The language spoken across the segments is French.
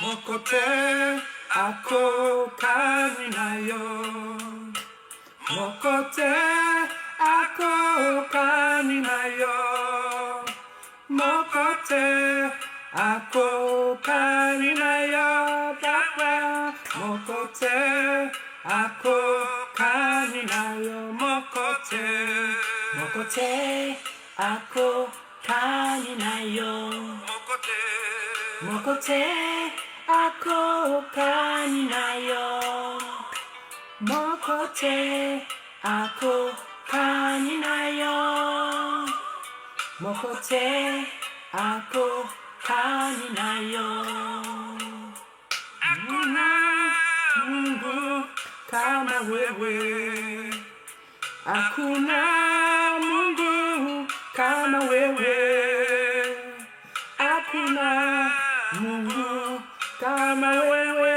Mokote akokani na yo. Mokote akokani na yo. Mokote akokani na yo. Papa. Mokote akokani na yo. Mokote. Mokote akokani na yo. Mokote. Mokote akokani na yo. Mokote akokani na yo. Mokote akokani na yo. Hakuna Mungu kama wewe. Hakuna Mungu kama wewe. Hakuna Mungu kama wewe.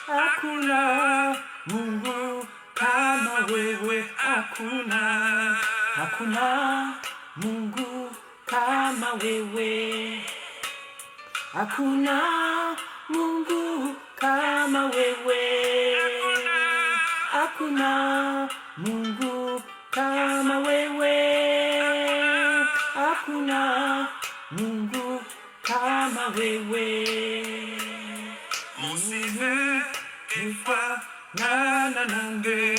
Hakuna Mungu kama wewe. Hakuna. Hakuna Mungu kama wewe. Hakuna Mungu kama wewe. Hakuna Mungu kama wewe. Hakuna Mungu kama wewe. Musive kifa na nange.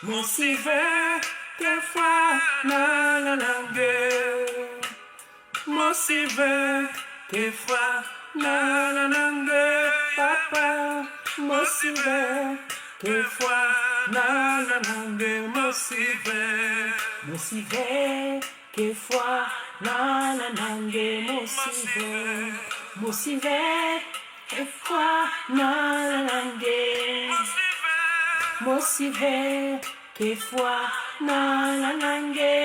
Musive kifa na nange. Musive kifa na nange. Papa. Musive kifa na nange. Musive. Musive kifa na nange. Musive. Musive kifa na nange. Musive kifa na nange.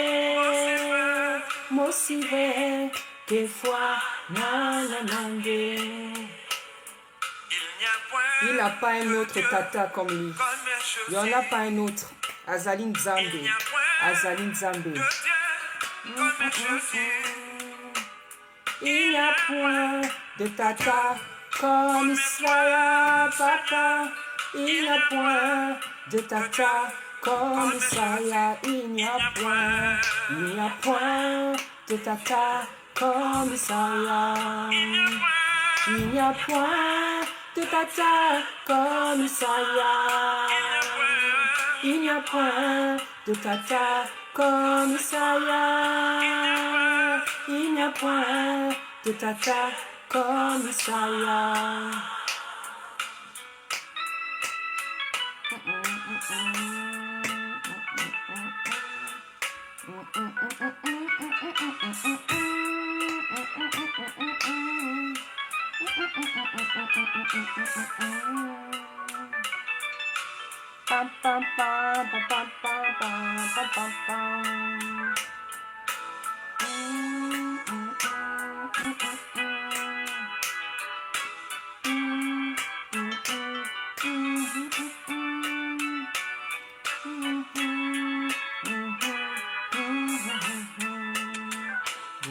Musive kifa na nange. Il n'a pas un autre tata comme lui. Il n'y en a pas un autre. Azali Nzambe. Azali Nzambe. Il n'y a point de tata comme Israël, papa. Il n'y a point de tata comme Israël. Il n'y a point de tata comme Israël. Il n'y a point de tata comme Israël. Il n'y a point de tata comme Israël. Il n'y a point de tata comme Israël.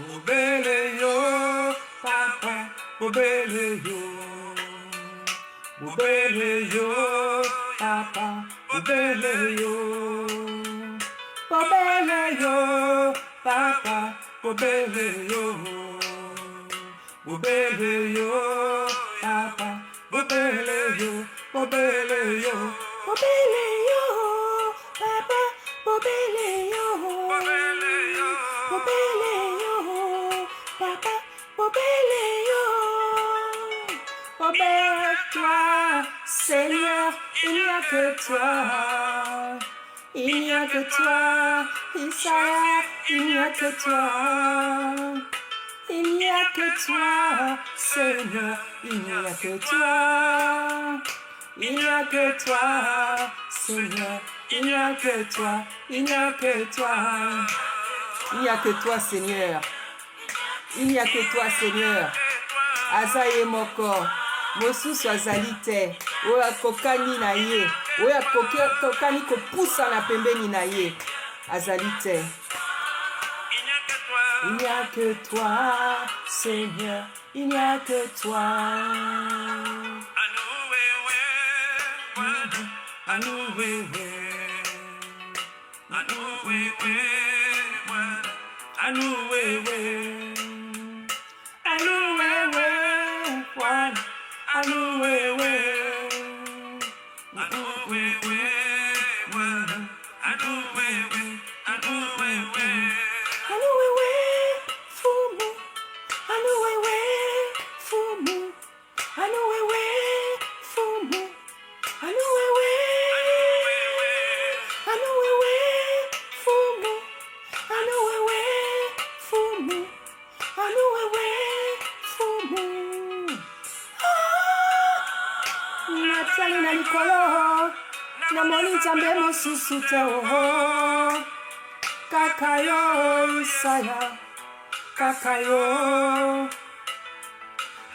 Bobele yo, papa, bobele yo. Bobele yo, papa, bobele yo. Bobele yo, papa, bobele yo. Bobele yo, papa, bobele yo. Bobele yo, bobele yo, papa, bobele yo. Bobele yo, bobele yo, papa, bobele yo. Obéis-toi, Seigneur, il n'y a que toi. Il n'y a que toi, Isaïe, il n'y a que toi. Il n'y a que toi, Seigneur, il n'y a que toi. Il n'y a que toi, Seigneur, il n'y a que toi. Il n'y a que toi. Il n'y a que toi, Seigneur. Il n'y a que toi, Seigneur. Azaye moko. Mosusu azali te. Oyo akokani na ye. Oyo akokani kopusa na pembeni na ye. Azali te. Il n'y a que toi, Seigneur, il n'y a que toi. Kakayo Isaya, Kakayo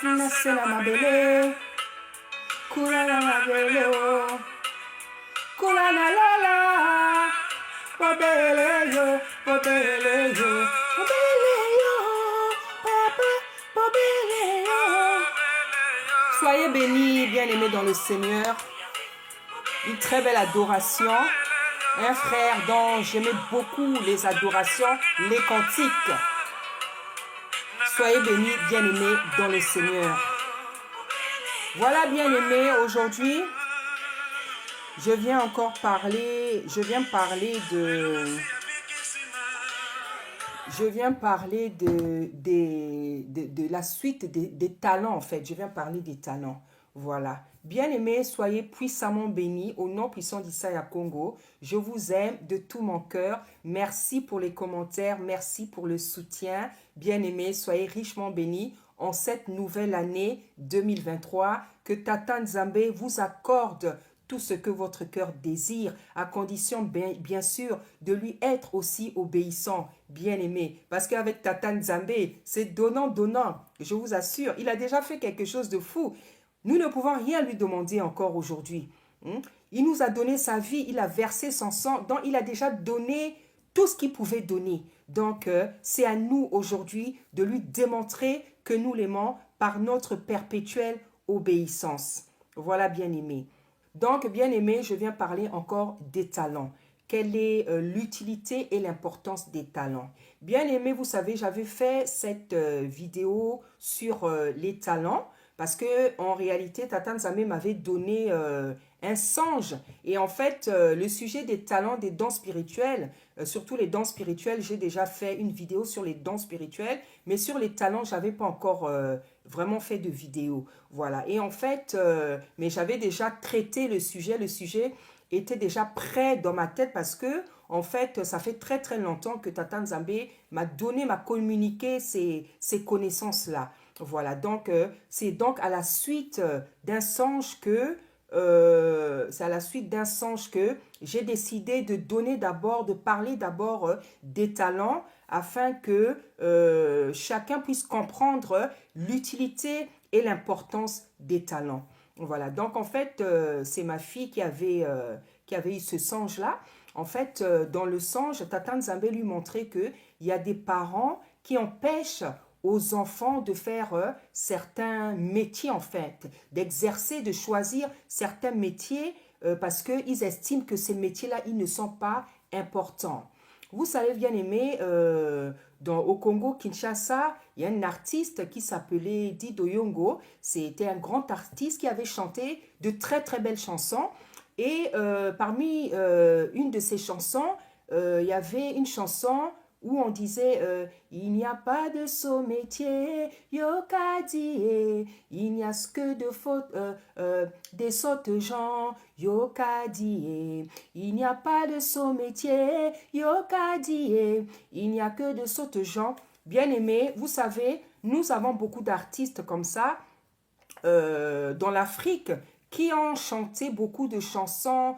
Nasela mabele, Kulana mabele o, Kulana lala, Bobele yo, Bobele yo, Bobele yo, Papa, Bobele yo. Soyez bénis, bien-aimés dans le Seigneur. Une très belle adoration. Un frère dont j'aimais beaucoup les adorations, les cantiques. Soyez bénis, bien-aimés dans le Seigneur. Voilà, bien-aimés, aujourd'hui, je viens parler de la suite des talents, en fait. Je viens parler des talents. Voilà. Bien-aimés, soyez puissamment bénis au nom puissant d'Issaïa Congo. Je vous aime de tout mon cœur. Merci pour les commentaires. Merci pour le soutien. Bien-aimés, soyez richement bénis en cette nouvelle année 2023. Que Tata Nzambe vous accorde tout ce que votre cœur désire, à condition bien sûr de lui être aussi obéissant, bien-aimé. Parce qu'avec Tata Nzambe, c'est donnant. Je vous assure, il a déjà fait quelque chose de fou. Nous ne pouvons rien lui demander encore aujourd'hui. Il nous a donné sa vie, il a versé son sang, donc il a déjà donné tout ce qu'il pouvait donner. Donc, c'est à nous aujourd'hui de lui démontrer que nous l'aimons par notre perpétuelle obéissance. Voilà, bien-aimé. Donc, bien-aimé, je viens parler encore des talents. Quelle est l'utilité et l'importance des talents? Bien-aimé, vous savez, j'avais fait cette vidéo sur les talents. Parce que en réalité, Tata Nzambe m'avait donné un songe. Et en fait, le sujet des talents, des dons spirituels, surtout les dons spirituels, j'ai déjà fait une vidéo sur les dons spirituels. Mais sur les talents, je n'avais pas encore vraiment fait de vidéo. Voilà. Et en fait, mais j'avais déjà traité le sujet. Le sujet était déjà prêt dans ma tête parce que, en fait, ça fait très très longtemps que Tata Nzambe m'a communiqué ces connaissances-là. Voilà, donc c'est donc à la suite d'un songe que j'ai décidé de parler d'abord des talents afin que chacun puisse comprendre l'utilité et l'importance des talents. Voilà, donc en fait, c'est ma fille qui avait eu ce songe-là. En fait, dans le songe, Tata Nzambe lui montrait qu'il y a des parents qui empêchent aux enfants de faire certains métiers, en fait, d'exercer, de choisir certains métiers parce qu'ils estiment que ces métiers-là, ils ne sont pas importants. Vous savez, bien aimé, au Congo, Kinshasa, il y a un artiste qui s'appelait Dido Yongo. C'était un grand artiste qui avait chanté de très très belles chansons. Et parmi une de ces chansons, il y avait une chanson où on disait il n'y a pas de sot métier, yokadi, il n'y a que des sottes gens, yokadi, il n'y a pas de sot métier, yokadi, il n'y a que de sottes gens. Bien aimé, vous savez, nous avons beaucoup d'artistes comme ça dans l'Afrique qui ont chanté beaucoup de chansons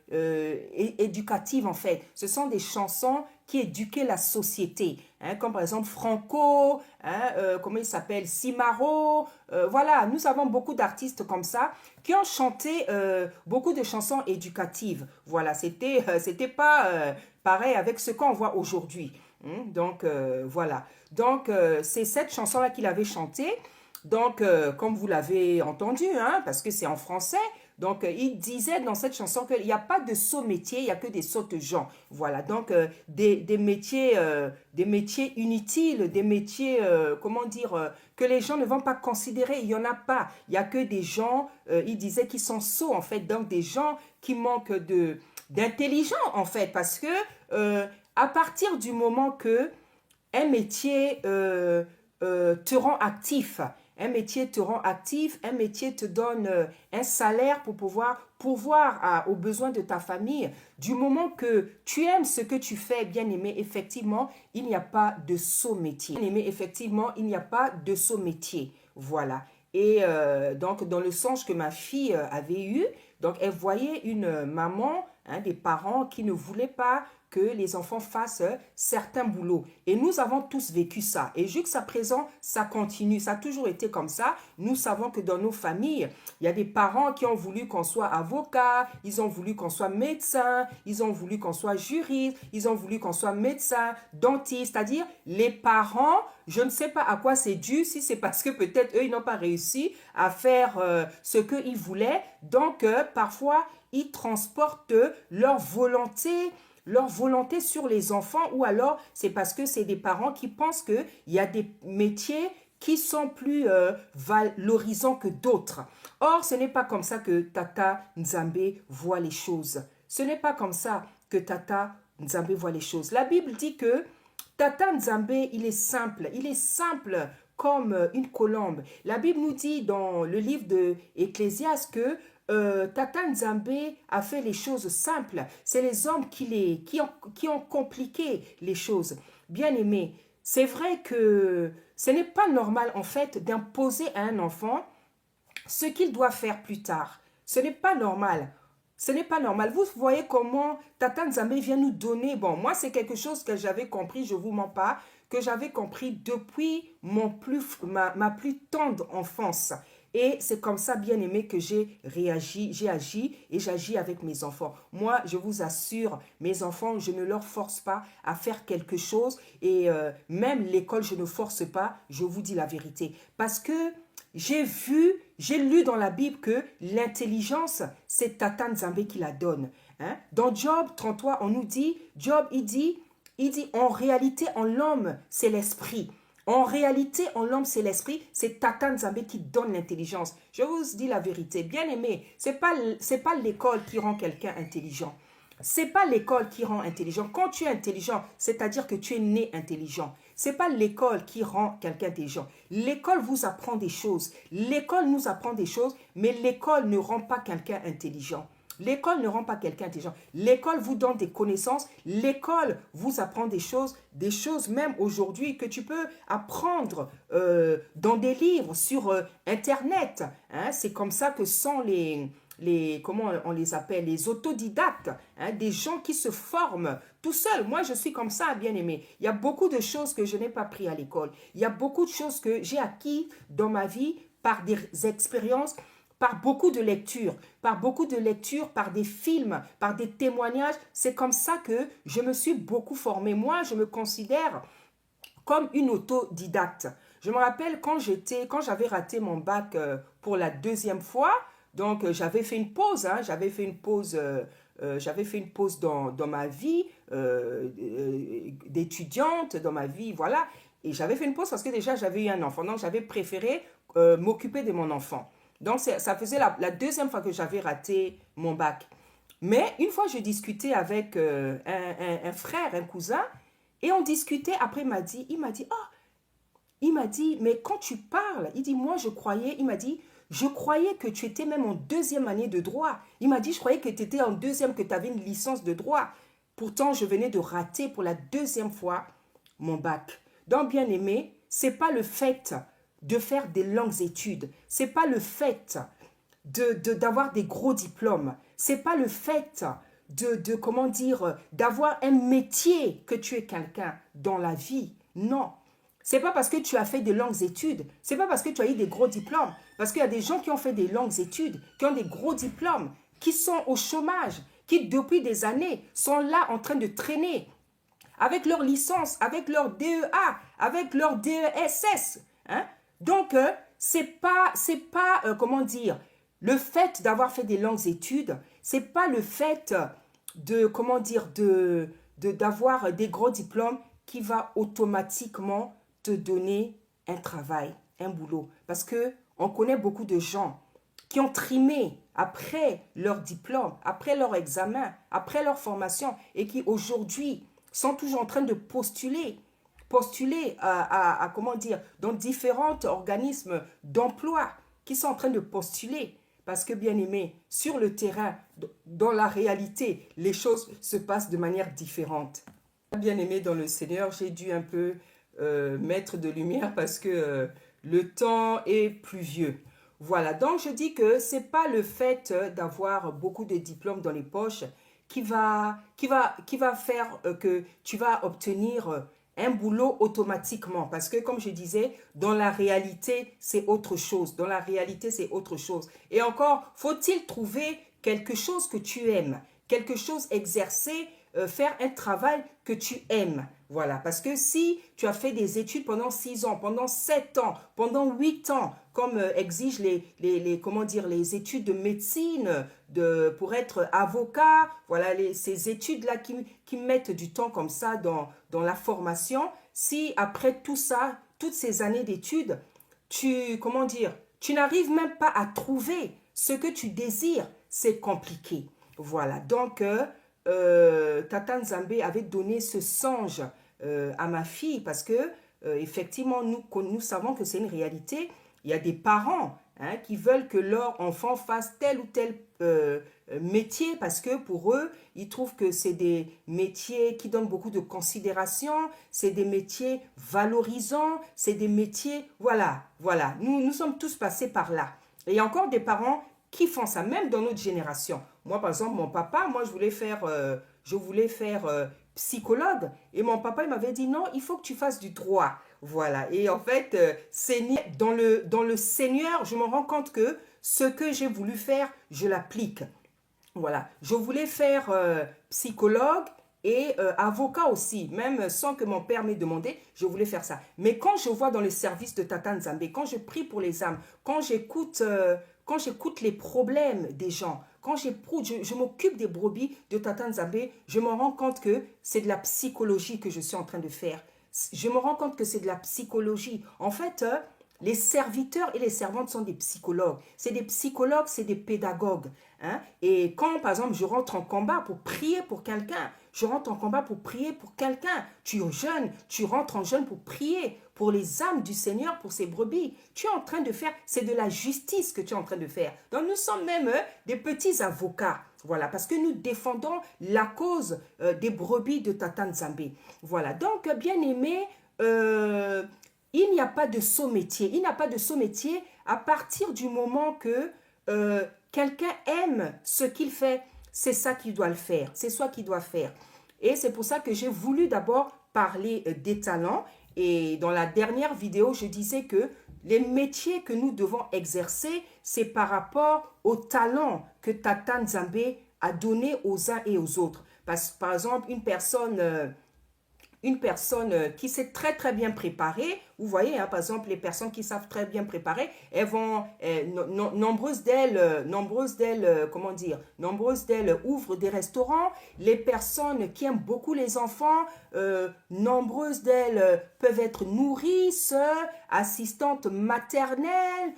éducatives en fait. Ce sont des chansons qui éduquaient la société, hein, comme par exemple Franco, hein, comment il s'appelle, Simaro, voilà, nous avons beaucoup d'artistes comme ça qui ont chanté beaucoup de chansons éducatives. Voilà, c'était pas pareil avec ce qu'on voit aujourd'hui. Donc, voilà. Donc, c'est cette chanson-là qu'il avait chantée. Donc, comme vous l'avez entendu, hein, parce que c'est en français, donc il disait dans cette chanson qu'il n'y a pas de sots métiers, il n'y a que des sottes gens. Voilà, donc des métiers inutiles, des métiers, comment dire, que les gens ne vont pas considérer. Il n'y en a pas. Il n'y a que des gens, il disait, qui sont sots, en fait. Donc, des gens qui manquent d'intelligence, en fait, parce que à partir du moment que un métier te rend actif. Un métier te rend actif, un métier te donne un salaire pour pouvoir pourvoir aux besoins de ta famille. Du moment que tu aimes ce que tu fais, bien aimé, effectivement, il n'y a pas de sot métier. Bien aimé, effectivement, il n'y a pas de sot métier. Voilà. Et donc, dans le songe que ma fille avait eu, donc elle voyait une maman, hein, des parents qui ne voulaient pas que les enfants fassent certains boulots. Et nous avons tous vécu ça. Et jusqu'à présent, ça continue. Ça a toujours été comme ça. Nous savons que dans nos familles, il y a des parents qui ont voulu qu'on soit avocat, ils ont voulu qu'on soit médecin, ils ont voulu qu'on soit juriste, ils ont voulu qu'on soit médecin, dentiste. C'est-à-dire, les parents, je ne sais pas à quoi c'est dû, si c'est parce que peut-être eux, ils n'ont pas réussi à faire ce qu'ils voulaient. Donc, parfois, ils transportent leur volonté sur les enfants, ou alors c'est parce que c'est des parents qui pensent qu'il y a des métiers qui sont plus valorisants que d'autres. Or, ce n'est pas comme ça que Tata Nzambe voit les choses. Ce n'est pas comme ça que Tata Nzambe voit les choses. La Bible dit que Tata Nzambe, il est simple comme une colombe. La Bible nous dit dans le livre de Ecclésiaste que Tata Nzambe a fait les choses simples. C'est les hommes qui ont compliqué les choses. Bien aimé, c'est vrai que ce n'est pas normal en fait d'imposer à un enfant ce qu'il doit faire plus tard. Ce n'est pas normal. Ce n'est pas normal. Vous voyez comment Tata Nzambe vient nous donner. Bon, moi, c'est quelque chose que j'avais compris, je ne vous mens pas, que j'avais compris depuis ma plus tendre enfance. Et c'est comme ça, bien aimé, que j'ai agi et j'agis avec mes enfants. Moi, je vous assure, mes enfants, je ne leur force pas à faire quelque chose. Et même l'école, je ne force pas, je vous dis la vérité. Parce que j'ai lu dans la Bible que l'intelligence, c'est Tata Nzambe qui la donne. Hein? Dans Job 33, on nous dit, Job, il dit, en réalité, en l'homme, c'est l'esprit. En réalité, en l'homme, c'est l'esprit. C'est Tata Nzambe qui donne l'intelligence. Je vous dis la vérité. Bien aimé, c'est pas l'école qui rend quelqu'un intelligent. C'est pas l'école qui rend intelligent. Quand tu es intelligent, c'est-à-dire que tu es né intelligent. C'est pas l'école qui rend quelqu'un intelligent. L'école vous apprend des choses. L'école nous apprend des choses, mais l'école ne rend pas quelqu'un intelligent. L'école ne rend pas quelqu'un intelligent. L'école vous donne des connaissances. L'école vous apprend des choses même aujourd'hui que tu peux apprendre dans des livres, sur Internet. Hein? C'est comme ça que sont comment on les appelle, les autodidactes, hein, des gens qui se forment tout seuls. Moi, je suis comme ça, bien aimé. Il y a beaucoup de choses que je n'ai pas appris à l'école. Il y a beaucoup de choses que j'ai acquis dans ma vie par des expériences, par beaucoup de lectures, par des films, par des témoignages. C'est comme ça que je me suis beaucoup formée. Moi, je me considère comme une autodidacte. Je me rappelle quand j'avais raté mon bac pour la deuxième fois, donc j'avais fait une pause, hein, j'avais fait une pause dans ma vie d'étudiante, dans ma vie, voilà. Et j'avais fait une pause parce que déjà j'avais eu un enfant, donc j'avais préféré m'occuper de mon enfant. Donc ça faisait la deuxième fois que j'avais raté mon bac. Mais une fois je discutais avec un frère, un cousin, et on discutait, après il m'a dit, mais quand tu parles, il dit, moi je croyais que tu étais même en deuxième année de droit. Il m'a dit, je croyais que tu étais en deuxième, que tu avais une licence de droit. Pourtant, je venais de rater pour la deuxième fois mon bac. Donc, bien aimé, c'est pas le fait de faire des longues études. C'est pas le fait d'avoir des gros diplômes. C'est pas le fait comment dire, d'avoir un métier que tu es quelqu'un dans la vie. Non. C'est pas parce que tu as fait des longues études, c'est pas parce que tu as eu des gros diplômes, parce qu'il y a des gens qui ont fait des longues études, qui ont des gros diplômes, qui sont au chômage, qui depuis des années sont là en train de traîner avec leur licence, avec leur DEA, avec leur DESS. Hein? Donc, comment dire, le fait d'avoir fait des longues études, c'est pas le fait de, comment dire, d'avoir des gros diplômes qui va automatiquement te donner un travail, un boulot. Parce que on connaît beaucoup de gens qui ont trimé après leur diplôme, après leur examen, après leur formation et qui aujourd'hui sont toujours en train de postuler comment dire, dans différents organismes d'emploi qui sont en train de postuler. Parce que, bien aimé, sur le terrain, dans la réalité, les choses se passent de manière différente. Bien aimé dans le Seigneur, j'ai dû un peu mettre de lumière parce que le temps est pluvieux. Voilà, donc je dis que ce n'est pas le fait d'avoir beaucoup de diplômes dans les poches qui va faire que tu vas obtenir un boulot automatiquement. Parce que comme je disais, dans la réalité, c'est autre chose. Dans la réalité, c'est autre chose. Et encore, faut-il trouver quelque chose que tu aimes, quelque chose exercer, faire un travail que tu aimes. Voilà, parce que si tu as fait des études pendant 6 ans, pendant 7 ans, pendant 8 ans, comme exigent comment dire, les études de médecine pour être avocat, voilà, ces études-là qui mettent du temps comme ça dans la formation, si après tout ça, toutes ces années d'études, comment dire, tu n'arrives même pas à trouver ce que tu désires, c'est compliqué. Voilà, donc Tata Nzambe avait donné ce songe à ma fille parce que effectivement nous savons que c'est une réalité. Il y a des parents qui veulent que leur enfant fasse tel ou tel métier parce que pour eux, ils trouvent que c'est des métiers qui donnent beaucoup de considération, c'est des métiers valorisants, c'est des métiers, voilà, nous sommes tous passés par là. Et il y a encore des parents qui font ça, même dans notre génération. Moi, par exemple, mon papa, moi, je voulais faire psychologue. Et mon papa, il m'avait dit, non, il faut que tu fasses du droit. Voilà. Et en fait, dans le Seigneur, je me rends compte que ce que j'ai voulu faire, je l'applique. Voilà. Je voulais faire psychologue et avocat aussi, même sans que mon père m'ait demandé, je voulais faire ça. Mais quand je vois dans le service de Tata Nzambe, quand je prie pour les âmes, quand j'écoute les problèmes des gens, quand je m'occupe des brebis de Tata Nzambe, je me rends compte que c'est de la psychologie que je suis en train de faire. Je me rends compte que c'est de la psychologie. En fait, les serviteurs et les servantes sont des psychologues. C'est des psychologues, c'est des pédagogues. Hein? Et quand, par exemple, je rentre en combat pour prier pour quelqu'un, je rentre en combat pour prier pour quelqu'un. Tu es jeune, tu rentres en jeûne pour prier pour les âmes du Seigneur, pour ses brebis. Tu es en train de faire, c'est de la justice que tu es en train de faire. Donc nous sommes même des petits avocats. Voilà, parce que nous défendons la cause des brebis de Tata Nzambe. Voilà, donc bien aimé, il n'y a pas de saut métier. Il n'y a pas de saut métier à partir du moment que quelqu'un aime ce qu'il fait. C'est ça qu'il doit le faire. C'est ça qu'il doit faire. Et c'est pour ça que j'ai voulu d'abord parler des talents. Et dans la dernière vidéo, je disais que les métiers que nous devons exercer, c'est par rapport aux talents que Tata Nzambe a donné aux uns et aux autres. Par exemple, une personne qui s'est très très bien préparée, vous voyez, hein, par exemple, les personnes qui savent très bien préparer, elles vont, nombreuses d'elles ouvrent des restaurants. Les personnes qui aiment beaucoup les enfants, nombreuses d'elles peuvent être nourrices, assistantes maternelles.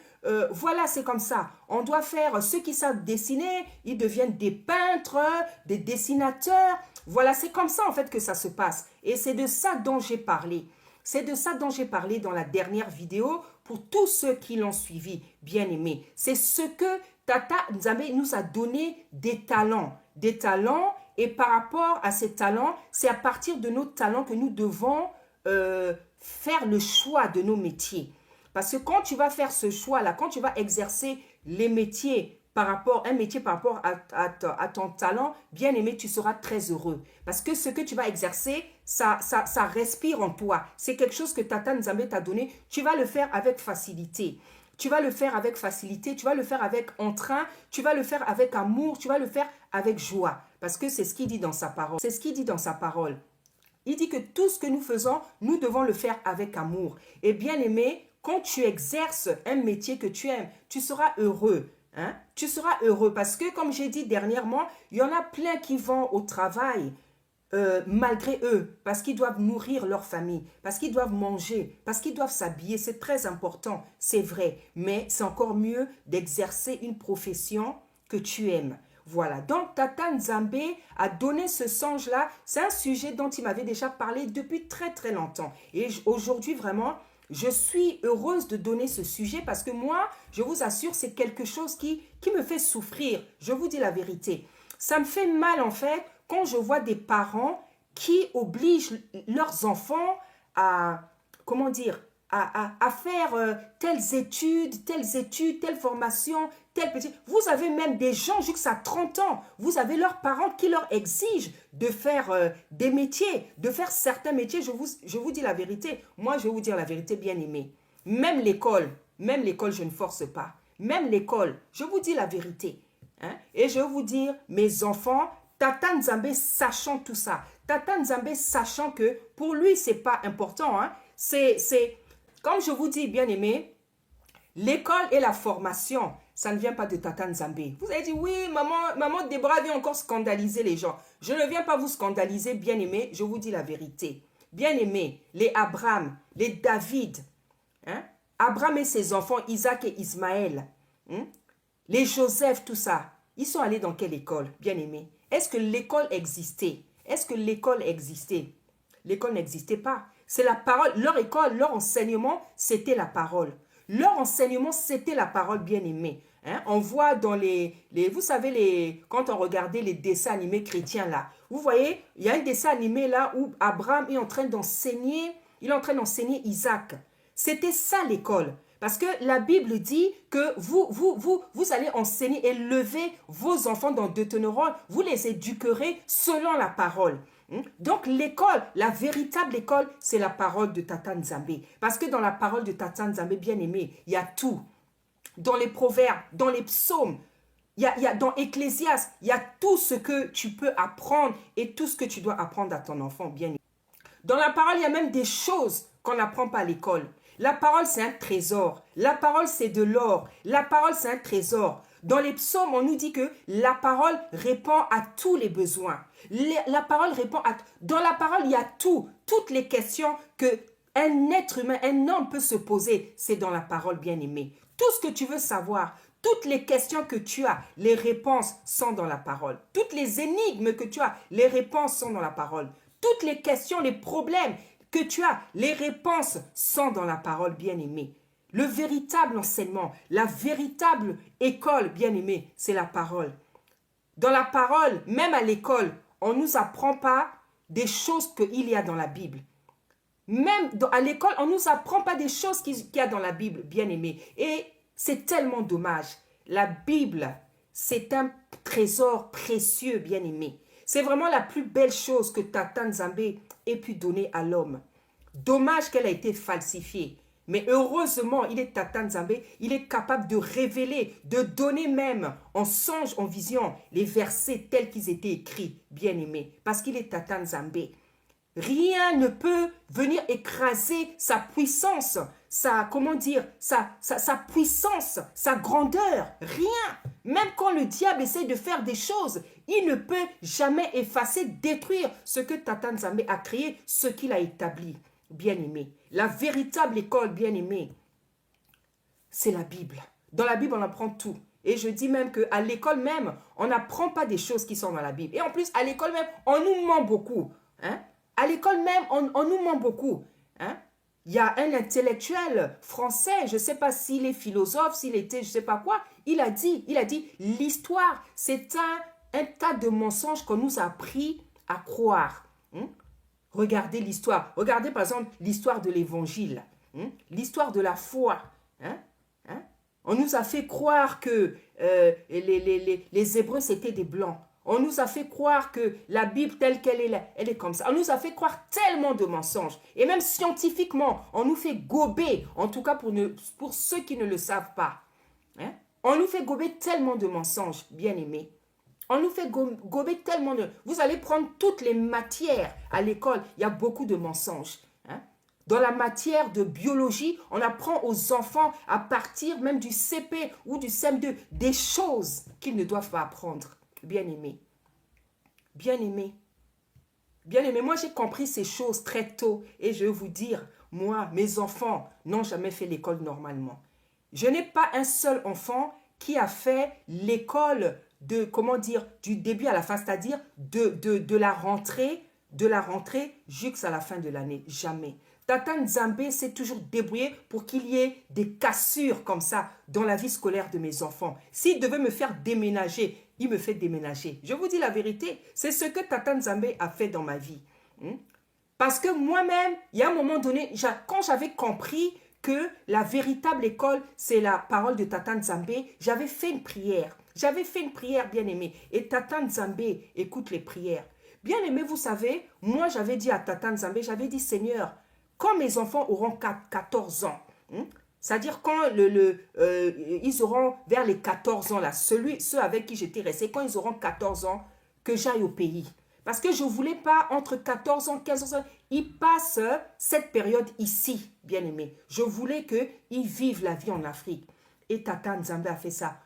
Voilà, c'est comme ça. On doit faire, ceux qui savent dessiner, ils deviennent des peintres, des dessinateurs. Voilà, c'est comme ça en fait que ça se passe. Et c'est de ça dont j'ai parlé. C'est de ça dont j'ai parlé dans la dernière vidéo pour tous ceux qui l'ont suivi, bien aimés. C'est ce que Tata Nzambe nous a donné des talents. Des talents, et par rapport à ces talents, c'est à partir de nos talents que nous devons faire le choix de nos métiers. Parce que quand tu vas faire ce choix-là, quand tu vas exercer les métiers par rapport à ton talent, bien aimé, tu seras très heureux. Parce que ce que tu vas exercer, ça respire en toi. C'est quelque chose que Tata Nzambe t'a donné. Tu vas le faire avec facilité. Tu vas le faire avec facilité, tu vas le faire avec entrain, tu vas le faire avec amour, tu vas le faire avec joie. Parce que c'est ce qu'il dit dans sa parole. C'est ce qu'il dit dans sa parole. Il dit que tout ce que nous faisons, nous devons le faire avec amour. Et bien aimé, quand tu exerces un métier que tu aimes, tu seras heureux. Hein? Tu seras heureux parce que, comme j'ai dit dernièrement, il y en a plein qui vont au travail malgré eux, parce qu'ils doivent nourrir leur famille, parce qu'ils doivent manger, parce qu'ils doivent s'habiller. C'est très important, c'est vrai. Mais c'est encore mieux d'exercer une profession que tu aimes. Voilà, donc Tata Nzambe a donné ce songe-là. C'est un sujet dont il m'avait déjà parlé depuis très très longtemps. Et aujourd'hui, vraiment, je suis heureuse de donner ce sujet parce que moi, je vous assure, c'est quelque chose qui me fait souffrir. Je vous dis la vérité. Ça me fait mal en fait quand je vois des parents qui obligent leurs enfants à, comment dire, à faire telles études, telle formation, tel petit. Vous avez même des gens jusqu'à 30 ans. Vous avez leurs parents qui leur exigent de faire des métiers, de faire certains métiers. Je vous dis la vérité. Moi, je vais vous dire la vérité, bien aimé. Même l'école, je ne force pas. Même l'école, je vous dis la vérité. Hein? Et je vais vous dire, mes enfants, Tata Nzambe sachant tout ça, Tata Nzambe sachant que pour lui, ce n'est pas important. Hein? C'est, comme je vous dis, bien aimé, l'école et la formation, ça ne vient pas de Tata Nzambe. Vous avez dit, oui, maman Déborah vient encore scandaliser les gens. Je ne viens pas vous scandaliser, bien aimé, je vous dis la vérité. Bien aimé, les Abraham, les David, hein? Abraham et ses enfants, Isaac et Ismaël, hein? Les Joseph, tout ça, ils sont allés dans quelle école, bien aimé? Est-ce que l'école existait? Est-ce que l'école existait? L'école n'existait pas. C'est la parole. Leur école, leur enseignement, c'était la parole. Leur enseignement, c'était la parole, bien aimée. Hein? On voit dans vous savez, quand on regardait les dessins animés chrétiens là, vous voyez, il y a un dessin animé là où Abraham est en train d'enseigner, Isaac. C'était ça l'école. Parce que la Bible dit que vous allez enseigner, élever vos enfants dans Deutéronome, vous les éduquerez selon la parole. Donc l'école, la véritable école, c'est la parole de Tata Nzambe. Parce que dans la parole de Tata Nzambe, bien aimé, il y a tout. Dans les proverbes, dans les psaumes, dans Ecclésiaste, il y a tout ce que tu peux apprendre et tout ce que tu dois apprendre à ton enfant, bien aimé. Dans la parole, il y a même des choses qu'on n'apprend pas à l'école. La parole, c'est un trésor. La parole, c'est de l'or. La parole, c'est un trésor. Dans les psaumes, on nous dit que la parole répond à tous les besoins. La parole répond à... Dans la parole, il y a tout. Toutes les questions qu'un être humain, un homme peut se poser, c'est dans la parole, bien aimée. Tout ce que tu veux savoir, toutes les questions que tu as, les réponses sont dans la parole. Toutes les énigmes que tu as, les réponses sont dans la parole. Toutes les questions, les problèmes que tu as, les réponses sont dans la parole, bien-aimée. Le véritable enseignement, la véritable école, bien-aimée, c'est la parole. Dans la parole, même à l'école, on ne nous apprend pas des choses qu'il y a dans la Bible. Même à l'école, on ne nous apprend pas des choses qu'il y a dans la Bible, bien-aimée. Et c'est tellement dommage. La Bible, c'est un trésor précieux, bien-aimé. C'est vraiment la plus belle chose que Tata Nzambe ait pu donner à l'homme. Dommage qu'elle a été falsifiée. Mais heureusement, il est Tata Nzambe, il est capable de révéler, de donner même en songe, en vision, les versets tels qu'ils étaient écrits, bien aimés. Parce qu'il est Tata Nzambe. Rien ne peut venir écraser sa puissance, sa puissance, sa grandeur. Rien. Même quand le diable essaie de faire des choses, il ne peut jamais effacer, détruire ce que Tata Nzambe a créé, ce qu'il a établi. Bien-aimé. La véritable école, bien-aimé, c'est la Bible. Dans la Bible, on apprend tout. Et je dis même qu'à l'école même, on n'apprend pas des choses qui sont dans la Bible. Et en plus, à l'école même, on nous ment beaucoup. Hein? À l'école même, on nous ment beaucoup. Hein? Il y a un intellectuel français, je ne sais pas s'il est philosophe, s'il était je ne sais pas quoi, il a dit, l'histoire, c'est un tas de mensonges qu'on nous a appris à croire. Hein? Regardez l'histoire. Regardez par exemple l'histoire de l'évangile. Hein? L'histoire de la foi. Hein? Hein? On nous a fait croire que les Hébreux c'était des Blancs. On nous a fait croire que la Bible telle qu'elle est, elle est comme ça. On nous a fait croire tellement de mensonges. Et même scientifiquement, on nous fait gober, en tout cas pour ceux qui ne le savent pas. Hein? On nous fait gober tellement de mensonges, bien aimés. On nous fait gober tellement de... Vous allez prendre toutes les matières à l'école. Il y a beaucoup de mensonges. Hein? Dans la matière de biologie, on apprend aux enfants à partir même du CP ou du CM2 des choses qu'ils ne doivent pas apprendre. Bien-aimés. Bien-aimés. Bien-aimés, moi j'ai compris ces choses très tôt et je vais vous dire, moi, mes enfants n'ont jamais fait l'école normalement. Je n'ai pas un seul enfant qui a fait l'école de, comment dire, du début à la fin, c'est-à-dire de la rentrée jusqu'à la fin de l'année. Jamais. Tata Nzambe s'est toujours débrouillé pour qu'il y ait des cassures comme ça dans la vie scolaire de mes enfants. S'il devait me faire déménager, il me fait déménager. Je vous dis la vérité, c'est ce que Tata Nzambe a fait dans ma vie. Parce que moi-même, il y a un moment donné, quand j'avais compris que la véritable école, c'est la parole de Tata Nzambe, j'avais fait une prière. J'avais fait une prière, bien-aimée. Et Tata Nzambe écoute les prières. Bien-aimé, vous savez, moi j'avais dit à Tata Nzambe, j'avais dit, Seigneur, quand mes enfants auront 14 ans, c'est-à-dire quand ils auront vers les 14 ans, là, ceux avec qui j'étais resté, quand ils auront 14 ans, que j'aille au pays. Parce que je ne voulais pas, entre 14 ans et 15 ans, ils passent cette période ici, bien-aimés. Je voulais qu'ils vivent la vie en Afrique. Et Tata Nzambe a fait ça.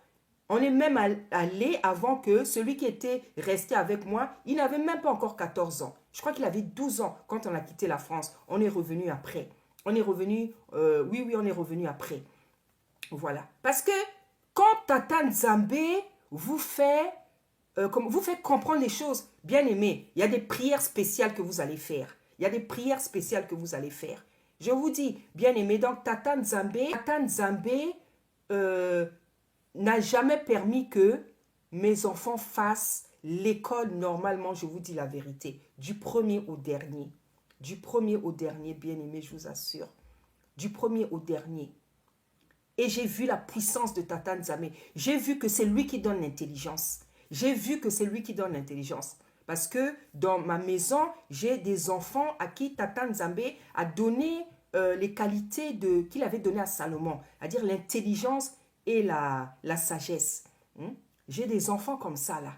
On est même allé avant que celui qui était resté avec moi, il n'avait même pas encore 14 ans. Je crois qu'il avait 12 ans quand on a quitté la France. On est revenu après. On est revenu, oui, on est revenu après. Voilà. Parce que quand Tata Nzambe vous fait comprendre les choses, bien aimé, il y a des prières spéciales que vous allez faire. Il y a des prières spéciales que vous allez faire. Je vous dis, bien aimé, donc Tata Nzambe n'a jamais permis que mes enfants fassent l'école normalement, je vous dis la vérité, du premier au dernier. Du premier au dernier, bien aimé, je vous assure. Du premier au dernier. Et j'ai vu la puissance de Tata Nzambe. J'ai vu que c'est lui qui donne l'intelligence. J'ai vu que c'est lui qui donne l'intelligence. Parce que dans ma maison, j'ai des enfants à qui Tata Nzambe a donné les qualités qu'il avait données à Salomon. C'est-à-dire l'intelligence et la sagesse. J'ai des enfants comme ça là.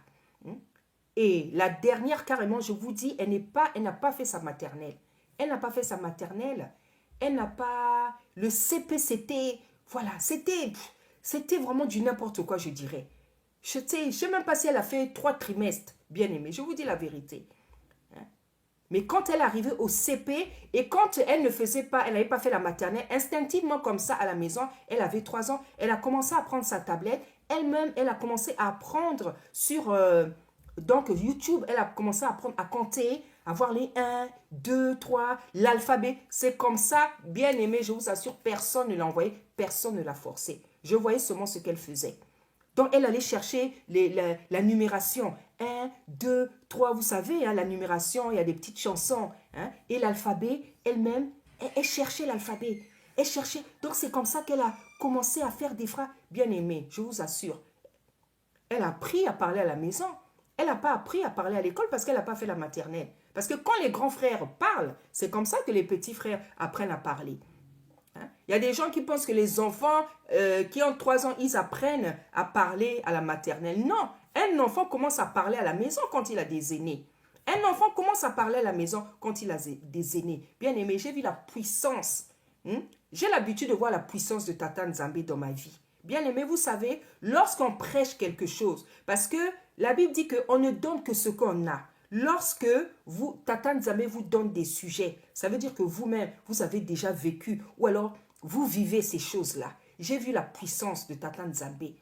Et la dernière, carrément, je vous dis, elle n'a pas fait sa maternelle. Elle n'a pas fait sa maternelle. Elle n'a pas... Le CP, voilà, c'était vraiment du n'importe quoi, je dirais. Je ne sais même pas si elle a fait 3 trimestres, bien aimé. Je vous dis la vérité. Mais quand elle arrivait au CP et quand elle n'avait pas fait la maternelle, instinctivement comme ça à la maison, elle avait 3 ans, elle a commencé à prendre sa tablette. Elle-même, elle a commencé à apprendre sur donc YouTube. Elle a commencé à apprendre à compter, à voir les 1, 2, 3, l'alphabet. C'est comme ça, bien aimé, je vous assure, personne ne l'a envoyé, personne ne l'a forcé. Je voyais seulement ce qu'elle faisait. Donc, elle allait chercher la numération. 1, 2, 3, vous savez, hein, la numération, il y a des petites chansons. Hein, et l'alphabet, elle-même, elle cherchait l'alphabet. Elle cherchait. Donc, c'est comme ça qu'elle a commencé à faire des phrases bien aimées, je vous assure. Elle a appris à parler à la maison. Elle n'a pas appris à parler à l'école parce qu'elle n'a pas fait la maternelle. Parce que quand les grands frères parlent, c'est comme ça que les petits frères apprennent à parler. Il y a des gens qui pensent que les enfants qui ont 3 ans, ils apprennent à parler à la maternelle. Non, un enfant commence à parler à la maison quand il a des aînés. Un enfant commence à parler à la maison quand il a des aînés. Bien aimé, j'ai vu la puissance. J'ai l'habitude de voir la puissance de Tata Nzambe dans ma vie. Bien aimé, vous savez, lorsqu'on prêche quelque chose, parce que la Bible dit qu'on ne donne que ce qu'on a. Lorsque Tata Nzambe vous donne des sujets, ça veut dire que vous-même, vous avez déjà vécu ou alors vous vivez ces choses-là. J'ai vu la puissance de Tata Nzambe.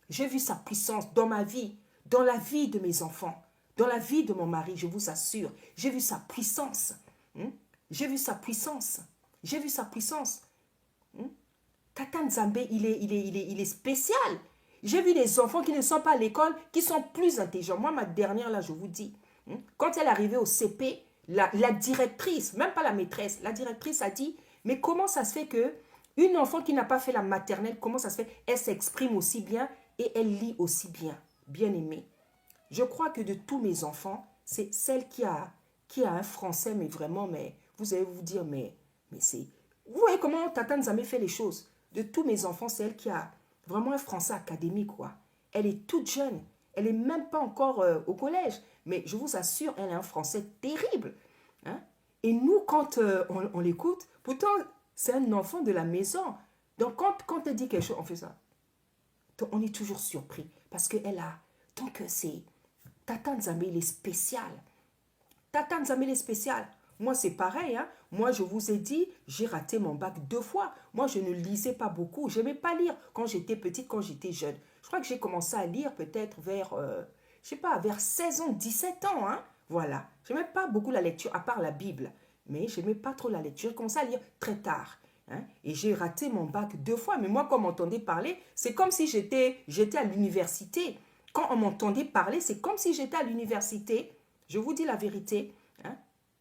J'ai vu sa puissance dans ma vie, dans la vie de mes enfants, dans la vie de mon mari, je vous assure. J'ai vu sa puissance. J'ai vu sa puissance. J'ai vu sa puissance. Tata Nzambe, il est spécial. J'ai vu des enfants qui ne sont pas à l'école, qui sont plus intelligents. Moi, ma dernière, là, je vous dis, quand elle est arrivée au CP, la directrice, même pas la maîtresse, la directrice a dit, mais comment ça se fait que une enfant qui n'a pas fait la maternelle, comment ça se fait, elle s'exprime aussi bien et elle lit aussi bien, bien aimée. Je crois que de tous mes enfants, c'est celle qui a un français, mais vraiment, mais vous allez vous dire, mais c'est... Vous voyez comment Tata Nzambe fait les choses. De tous mes enfants, c'est elle qui a vraiment un français académique, quoi. Elle est toute jeune. Elle n'est même pas encore au collège. Mais je vous assure, elle a un français terrible. Hein? Et nous, quand on l'écoute, pourtant, c'est un enfant de la maison. Donc, quand elle dit quelque chose, on fait ça. Donc, on est toujours surpris. Parce qu'elle a... Donc, c'est... Tata Nzambe, il est spécial. Tata Nzambe, il est spécial. Moi, c'est pareil. Hein? Moi, je vous ai dit, j'ai raté mon bac 2 fois. Moi, je ne lisais pas beaucoup. Je n'aimais pas lire quand j'étais petite, quand j'étais jeune. Je crois que j'ai commencé à lire peut-être vers, je sais pas, vers 16 ans, 17 ans. Hein? Voilà. Je n'aimais pas beaucoup la lecture, à part la Bible. Mais je n'aimais pas trop la lecture. J'ai commencé à lire très tard. Hein? Et j'ai raté mon bac 2 fois. Mais moi, quand on m'entendait parler, c'est comme si j'étais à l'université. Quand on m'entendait parler, c'est comme si j'étais à l'université. Je vous dis la vérité. Hein?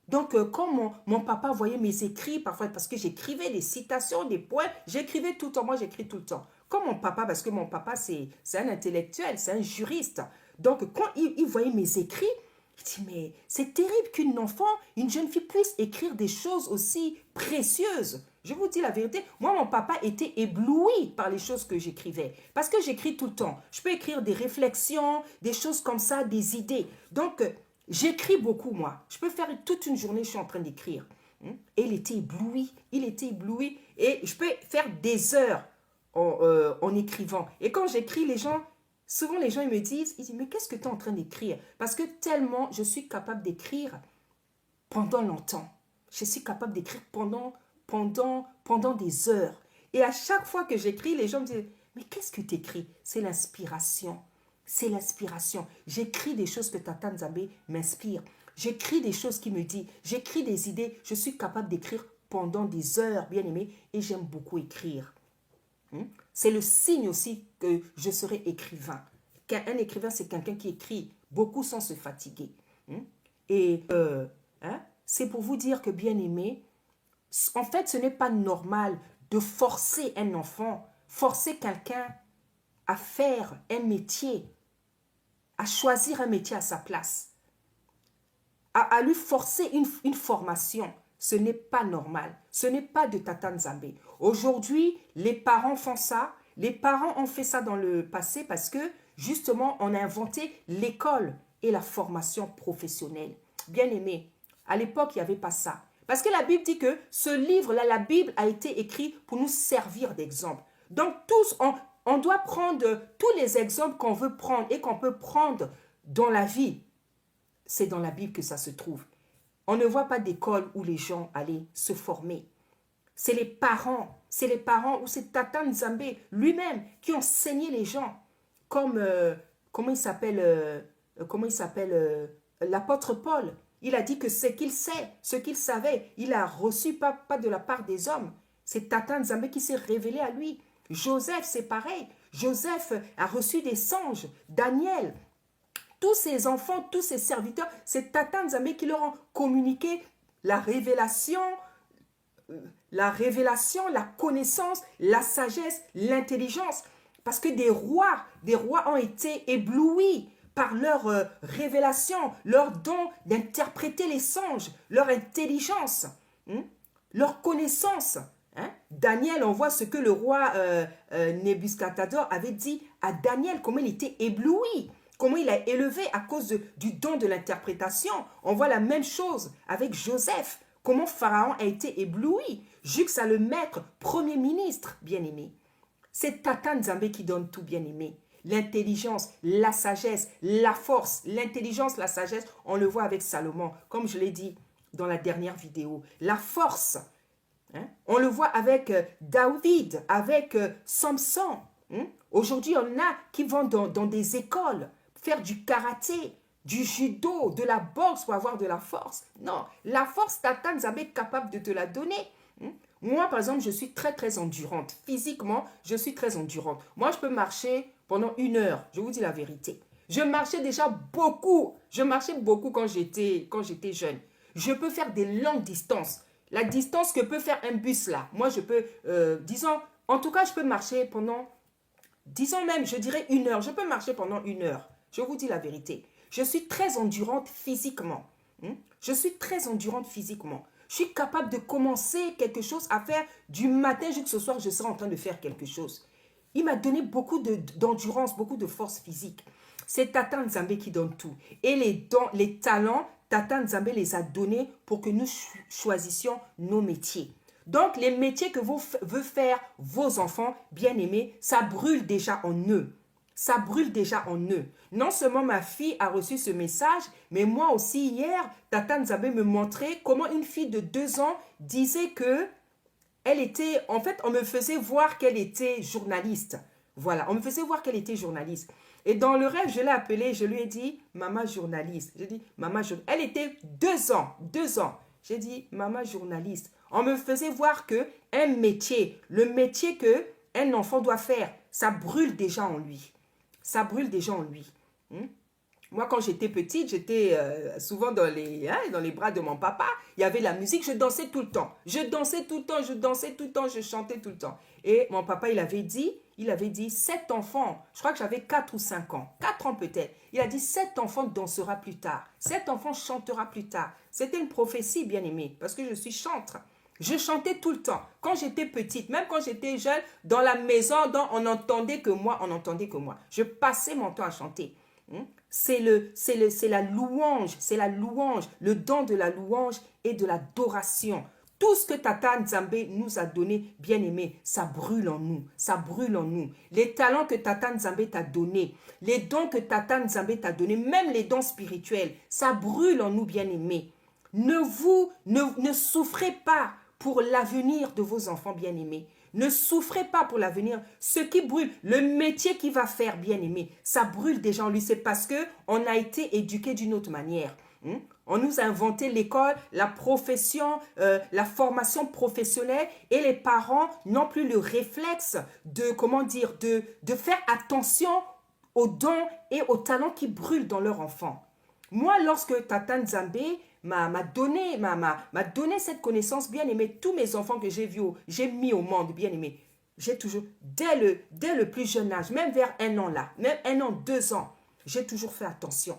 Donc, quand mon papa voyait mes écrits, parfois, parce que j'écrivais des citations, des poèmes, j'écrivais tout le temps. Moi, j'écris tout le temps. Comme mon papa, parce que mon papa, c'est un intellectuel, c'est un juriste. Donc, quand il voyait mes écrits, il dit, mais c'est terrible qu'une enfant, une jeune fille puisse écrire des choses aussi précieuses. Je vous dis la vérité, moi, mon papa était ébloui par les choses que j'écrivais. Parce que j'écris tout le temps. Je peux écrire des réflexions, des choses comme ça, des idées. Donc, j'écris beaucoup, moi. Je peux faire toute une journée, je suis en train d'écrire. Et il était ébloui. Et je peux faire des heures en écrivant. Et quand j'écris, souvent les gens ils me disent, mais qu'est-ce que tu es en train d'écrire? Parce que tellement je suis capable d'écrire pendant longtemps. Je suis capable d'écrire pendant des heures. Et à chaque fois que j'écris, les gens me disent, mais qu'est-ce que tu écris? C'est l'inspiration. C'est l'inspiration. J'écris des choses que Tata Nzambe m'inspire. J'écris des choses qui me disent. J'écris des idées. Je suis capable d'écrire pendant des heures, bien aimé. Et j'aime beaucoup écrire. C'est le signe aussi que je serai écrivain. Un écrivain, c'est quelqu'un qui écrit beaucoup sans se fatiguer. Et c'est pour vous dire que, bien aimé, en fait, ce n'est pas normal de forcer un enfant, forcer quelqu'un à faire un métier, à choisir un métier à sa place, à lui forcer une formation. Ce n'est pas normal. Ce n'est pas de Tata Nzambe. Aujourd'hui, les parents font ça. Les parents ont fait ça dans le passé parce que, justement, on a inventé l'école et la formation professionnelle. Bien aimé, à l'époque, il n'y avait pas ça. Parce que la Bible dit que ce livre-là, la Bible, a été écrit pour nous servir d'exemple. Donc, tous, on doit prendre tous les exemples qu'on veut prendre et qu'on peut prendre dans la vie. C'est dans la Bible que ça se trouve. On ne voit pas d'école où les gens allaient se former. C'est les parents ou c'est Tata Nzambe lui-même qui ont enseigné les gens. Comme, comment il s'appelle l'apôtre Paul. Il a dit que ce qu'il sait, ce qu'il savait, il a reçu pas de la part des hommes. C'est Tata Nzambe qui s'est révélé à lui. Joseph, c'est pareil. Joseph a reçu des songes. Daniel, tous ses enfants, tous ses serviteurs, c'est Tata Nzambe qui leur ont communiqué la révélation, la connaissance, la sagesse, l'intelligence. Parce que des rois ont été éblouis par leur révélation, leur don d'interpréter les songes, leur intelligence, leur connaissance. Daniel, on voit ce que le roi Nebuchadnezzar avait dit à Daniel, comment il était ébloui. Comment il a élevé à cause du don de l'interprétation. On voit la même chose avec Joseph. Comment Pharaon a été ébloui. Jusqu'à le maître premier ministre, bien-aimé. C'est Tata Nzambe qui donne tout, bien-aimé. L'intelligence, la sagesse, la force, l'intelligence, la sagesse, on le voit avec Salomon, comme je l'ai dit dans la dernière vidéo. La force, on le voit avec David, avec Samson. Aujourd'hui, on a qui vont dans des écoles faire du karaté, du judo, de la boxe pour avoir de la force. Non, la force, Tata Nzambe est capable de te la donner. Moi, par exemple, je suis très, très endurante. Physiquement, je suis très endurante. Moi, je peux marcher pendant 1 heure. Je vous dis la vérité. Je marchais déjà beaucoup. Je marchais beaucoup quand j'étais jeune. Je peux faire des longues distances. La distance que peut faire un bus là. Moi, je peux, disons, en tout cas, je peux marcher pendant, disons même, je dirais 1 heure. Je peux marcher pendant 1 heure. Je vous dis la vérité. Je suis très endurante physiquement. Je suis très endurante physiquement. Je suis capable de commencer quelque chose à faire du matin jusqu'au soir. Je serai en train de faire quelque chose. Il m'a donné beaucoup d'endurance, beaucoup de force physique. C'est Tata Nzambe qui donne tout. Et les dons, les talents, Tata Nzambe les a donnés pour que nous choisissions nos métiers. Donc, les métiers que veulent faire vos enfants bien-aimés, ça brûle déjà en eux. Ça brûle déjà en eux. Non seulement ma fille a reçu ce message, mais moi aussi hier, Tata Nzambe me montrait comment une fille de 2 ans disait que elle était, en fait, on me faisait voir qu'elle était journaliste. Voilà, on me faisait voir qu'elle était journaliste. Et dans le rêve, je l'ai appelée, je lui ai dit, maman journaliste. J'ai dit, maman journaliste. Elle était 2 ans, 2 ans. J'ai dit, maman journaliste. On me faisait voir que un métier, le métier que un enfant doit faire, ça brûle déjà en lui. Ça brûle déjà en lui. Moi, quand j'étais petite, j'étais souvent dans les bras de mon papa. Il y avait la musique, je dansais tout le temps. Je dansais tout le temps, je dansais tout le temps, je chantais tout le temps. Et mon papa, il avait dit, 7 enfants, je crois que j'avais 4 ou 5 ans, 4 ans peut-être. Il a dit, 7 enfants dansera plus tard. 7 enfants chantera plus tard. C'était une prophétie, bien aimée, parce que je suis chantre. Je chantais tout le temps. Quand j'étais petite, même quand j'étais jeune, dans la maison, on n'entendait que moi, on n'entendait que moi. Je passais mon temps à chanter. C'est la louange, le don de la louange et de l'adoration. Tout ce que Tata Nzambe nous a donné, bien aimé, ça brûle en nous, ça brûle en nous. Les talents que Tata Nzambe t'a donnés, les dons que Tata Nzambe t'a donnés, même les dons spirituels, ça brûle en nous, bien aimé. Ne souffrez pas pour l'avenir de vos enfants bien-aimés. Ne souffrez pas pour l'avenir. Ce qui brûle, le métier qu'il va faire, bien-aimé, ça brûle déjà en lui. C'est parce qu'on a été éduqué d'une autre manière. On nous a inventé l'école, la profession, la formation professionnelle et les parents n'ont plus le réflexe de faire attention aux dons et aux talents qui brûlent dans leur enfant. Moi, lorsque Tata Nzambe m'a donné cette connaissance, bien aimé, tous mes enfants que j'ai mis au monde, bien aimé, j'ai toujours, dès le plus jeune âge, même vers 1 an là, même 1 an, 2 ans, j'ai toujours fait attention.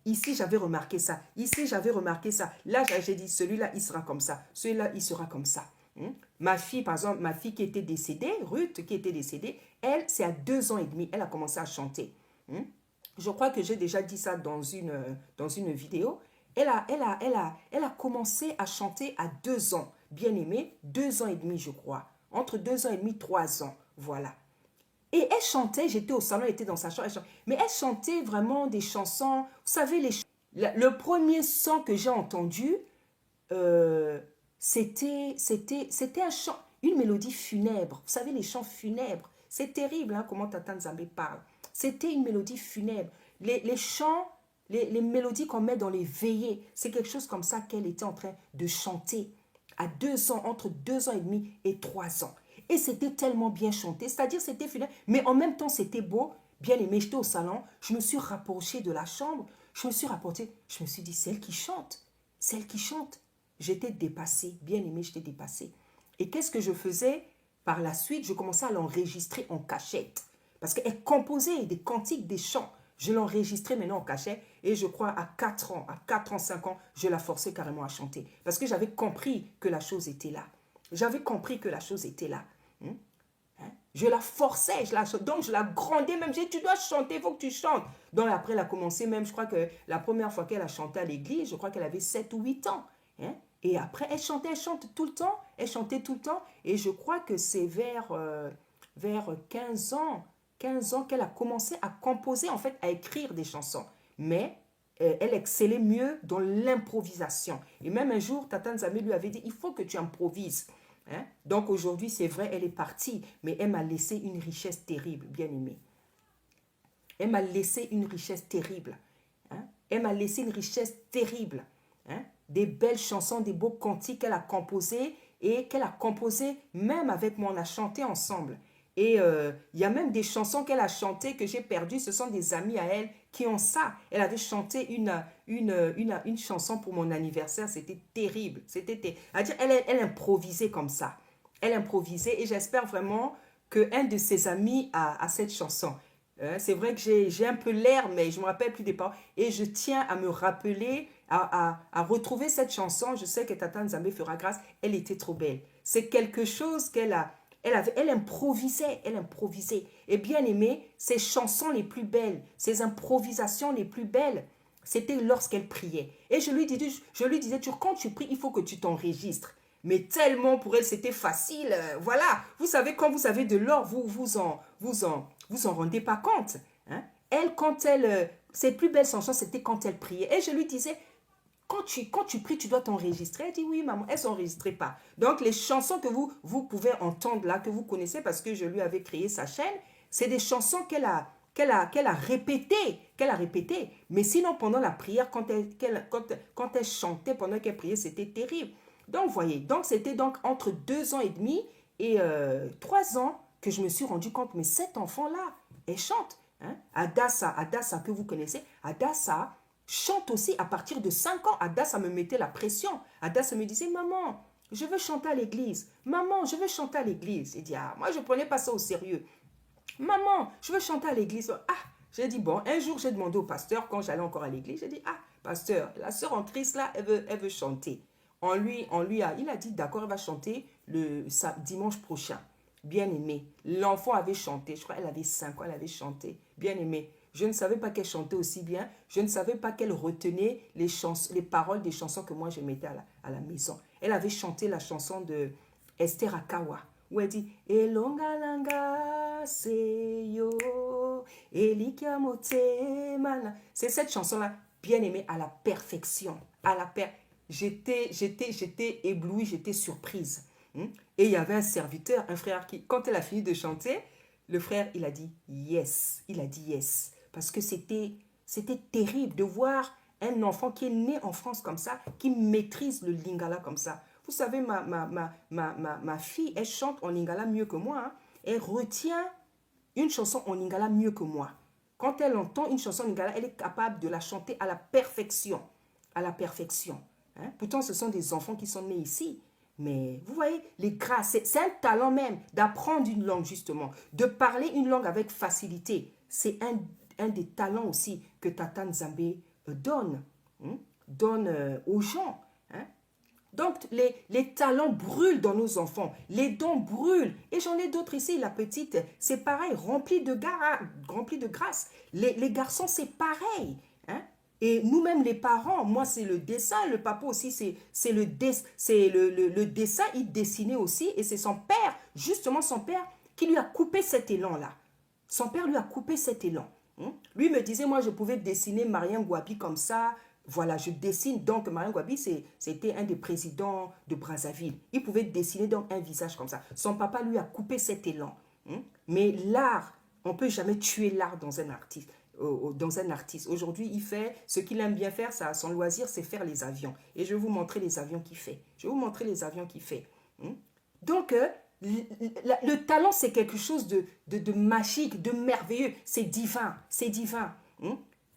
Ici, j'avais remarqué ça. Ici, j'avais remarqué ça. Là, j'ai dit, celui-là, il sera comme ça. Celui-là, il sera comme ça. Ma fille, par exemple, ma fille qui était décédée, Ruth, qui était décédée, elle, c'est à 2 ans et demi, elle a commencé à chanter. Je crois que j'ai déjà dit ça dans une vidéo. Elle a commencé à chanter à 2 ans. Bien aimé, 2 ans et demi, je crois. Entre 2 ans et demi, 3 ans. Voilà. Et elle chantait, j'étais au salon, elle était dans sa chambre, mais elle chantait vraiment des chansons. Vous savez, le premier son que j'ai entendu, c'était un chant, une mélodie funèbre. Vous savez, les chants funèbres. C'est terrible comment Tata Nzambe parle. C'était une mélodie funèbre. Les chants, les mélodies qu'on met dans les veillées, c'est quelque chose comme ça qu'elle était en train de chanter à 2 ans, entre 2 ans et demi et 3 ans. Et c'était tellement bien chanté, c'est-à-dire c'était funèbre, mais en même temps c'était beau, bien aimé. J'étais au salon, je me suis rapprochée de la chambre, je me suis dit, c'est elle qui chante, c'est elle qui chante. J'étais dépassée, bien aimé, j'étais dépassée. Et qu'est-ce que je faisais? Par la suite, je commençais à l'enregistrer en cachette. Parce qu'elle composait des cantiques, des chants. Je l'enregistrais maintenant en cachette. Et je crois à 4 ans, 5 ans, je la forçais carrément à chanter. Parce que j'avais compris que la chose était là. J'avais compris que la chose était là. Je la forçais, donc je la grondais même. J'ai dit, tu dois chanter, il faut que tu chantes. Donc après, elle a commencé même, je crois que la première fois qu'elle a chanté à l'église, je crois qu'elle avait 7 ou 8 ans. Et après, elle chante tout le temps. Elle chantait tout le temps. Et je crois que c'est vers 15 ans qu'elle a commencé à composer, en fait, à écrire des chansons. Mais elle excellait mieux dans l'improvisation. Et même un jour, Tata Nzambe lui avait dit, il faut que tu improvises. Donc aujourd'hui, c'est vrai, elle est partie, mais elle m'a laissé une richesse terrible, bien aimée. Elle m'a laissé une richesse terrible. Elle m'a laissé une richesse terrible. Des belles chansons, des beaux cantiques qu'elle a composés et qu'elle a composés même avec moi. On a chanté ensemble. Et il y a même des chansons qu'elle a chantées que j'ai perdues. Ce sont des amis à elle qui ont ça. Elle avait chanté une chanson pour mon anniversaire. C'était terrible. C'est-à-dire, elle improvisait comme ça. Elle improvisait et j'espère vraiment qu'un de ses amis a cette chanson. C'est vrai que j'ai un peu l'air, mais je ne me rappelle plus des paroles. Et je tiens à me rappeler, à retrouver cette chanson. Je sais que Tata Nzambe fera grâce. Elle était trop belle. C'est quelque chose qu'elle a Elle improvisait, elle improvisait. Et bien aimé, ses chansons les plus belles, ses improvisations les plus belles, c'était lorsqu'elle priait. Et je lui disais, quand tu pries, il faut que tu t'enregistres. Mais tellement pour elle, c'était facile. Voilà, vous savez, quand vous avez de l'or, vous en rendez pas compte. Hein? Elle, ses plus belles chansons, c'était quand elle priait. Et je lui disais, quand tu pries, tu dois t'enregistrer. Elle dit oui, maman, elle ne s'enregistrait pas. Donc, les chansons que vous pouvez entendre là, que vous connaissez parce que je lui avais créé sa chaîne, c'est des chansons qu'elle a répétées. Mais sinon, pendant la prière, quand elle chantait, pendant qu'elle priait, c'était terrible. Donc, voyez, donc c'était donc entre 2 ans et demi et 3 ans que je me suis rendu compte, mais cet enfant-là, elle chante. Hein? Adassa, que vous connaissez, Adassa chante aussi à partir de 5 ans. Adassa me mettait la pression. Adassa me disait, maman, je veux chanter à l'église. Maman, je veux chanter à l'église. Il dit, moi, je ne prenais pas ça au sérieux. Maman, je veux chanter à l'église. J'ai dit, bon, un jour, j'ai demandé au pasteur, quand j'allais encore à l'église, j'ai dit, pasteur, la sœur en Christ, là, elle veut chanter. Il a dit, d'accord, elle va chanter dimanche prochain. Bien aimé. L'enfant avait chanté, je crois qu'elle avait 5 ans, elle avait chanté. Bien aimé. Je ne savais pas qu'elle chantait aussi bien. Je ne savais pas qu'elle retenait les paroles des chansons que moi je mettais à la maison. Elle avait chanté la chanson de Esther Akawa, où elle dit Elongalanga seyo elikiamotemana. C'est cette chanson-là, bien aimée à la perfection. J'étais éblouie, j'étais surprise. Et il y avait un serviteur, un frère qui, quand elle a fini de chanter, le frère, il a dit yes. Il a dit yes. Parce que c'était terrible de voir un enfant qui est né en France comme ça, qui maîtrise le lingala comme ça. Vous savez, ma fille, elle chante en lingala mieux que moi. Hein. Elle retient une chanson en lingala mieux que moi. Quand elle entend une chanson en lingala, elle est capable de la chanter à la perfection. À la perfection. Hein? Pourtant, ce sont des enfants qui sont nés ici. Mais vous voyez, les grâces, c'est un talent même d'apprendre une langue justement, de parler une langue avec facilité. C'est un des talents aussi que Tata Nzambe donne aux gens. Hein. Donc, les talents brûlent dans nos enfants, les dons brûlent. Et j'en ai d'autres ici, la petite, c'est pareil, rempli de grâce. Les garçons, c'est pareil. Hein. Et nous-mêmes, les parents, moi, c'est le dessin, le papa aussi, c'est le dessin, il dessinait aussi, et c'est son père, justement son père, qui lui a coupé cet élan-là. Son père lui a coupé cet élan. Lui me disait, moi, je pouvais dessiner Marien Gouabi comme ça, voilà, je dessine, donc Marien Gouabi, c'était un des présidents de Brazzaville. Il pouvait dessiner donc un visage comme ça. Son papa lui a coupé cet élan. Mais l'art, on ne peut jamais tuer l'art dans un artiste. Aujourd'hui, il fait ce qu'il aime bien faire, ça, son loisir, c'est faire les avions. Et je vais vous montrer les avions qu'il fait. Donc, le talent, c'est quelque chose de magique, de merveilleux. C'est divin.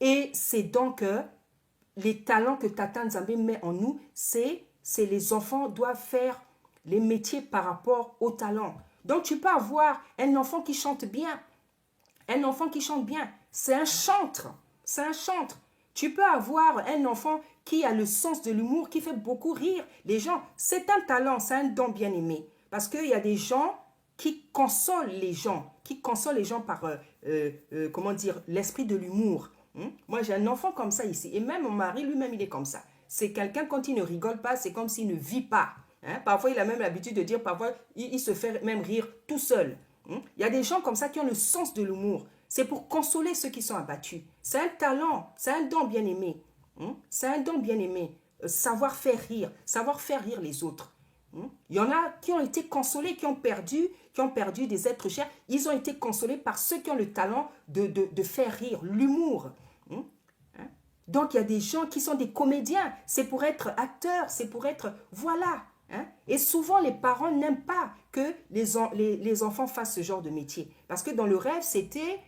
Et c'est donc les talents que Tata Nzambe met en nous, c'est les enfants doivent faire les métiers par rapport au talent. Donc, tu peux avoir un enfant qui chante bien. C'est un chantre. Tu peux avoir un enfant qui a le sens de l'humour, qui fait beaucoup rire les gens. C'est un talent, c'est un don bien aimé. Parce qu'il y a des gens qui consolent les gens, par, l'esprit de l'humour. Moi, j'ai un enfant comme ça ici. Et même mon mari, lui-même, il est comme ça. C'est quelqu'un, quand il ne rigole pas, c'est comme s'il ne vit pas. Parfois, il a même l'habitude de dire, parfois, il se fait même rire tout seul. Il y a des gens comme ça qui ont le sens de l'humour. C'est pour consoler ceux qui sont abattus. C'est un talent, c'est un don bien aimé. Savoir faire rire les autres. Il y en a qui ont été consolés, qui ont perdu des êtres chers. Ils ont été consolés par ceux qui ont le talent de faire rire, l'humour. Donc, il y a des gens qui sont des comédiens. C'est pour être acteur, c'est pour être... Voilà. Et souvent, les parents n'aiment pas que les enfants fassent ce genre de métier. Parce que dans le rêve, c'était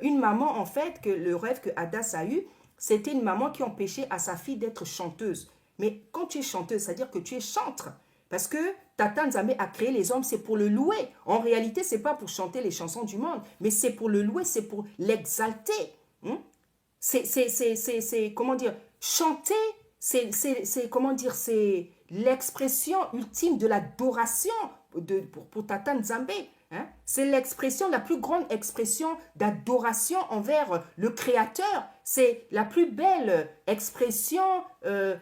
une maman, en fait, que le rêve que Hadas a eu, c'était une maman qui empêchait à sa fille d'être chanteuse. Mais quand tu es chanteuse, c'est-à-dire que tu es chantre. Parce que Tata Nzambe a créé les hommes, c'est pour le louer. En réalité, ce n'est pas pour chanter les chansons du monde, mais c'est pour le louer, c'est pour l'exalter. C'est comment dire, chanter, c'est l'expression ultime de l'adoration pour Tata Nzambe. Hein? C'est l'expression, la plus grande expression d'adoration envers le Créateur. C'est la plus belle expression,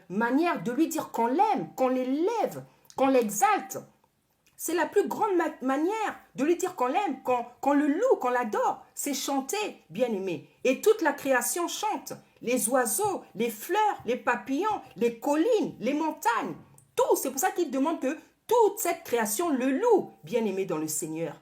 manière de lui dire qu'on l'aime, qu'on l'élève, qu'on l'exalte. C'est la plus grande manière de lui dire qu'on l'aime, qu'on le loue, qu'on l'adore. C'est chanter, bien-aimé. Et toute la création chante. Les oiseaux, les fleurs, les papillons, les collines, les montagnes. Tout. C'est pour ça qu'il demande que toute cette création le loue, bien-aimé dans le Seigneur.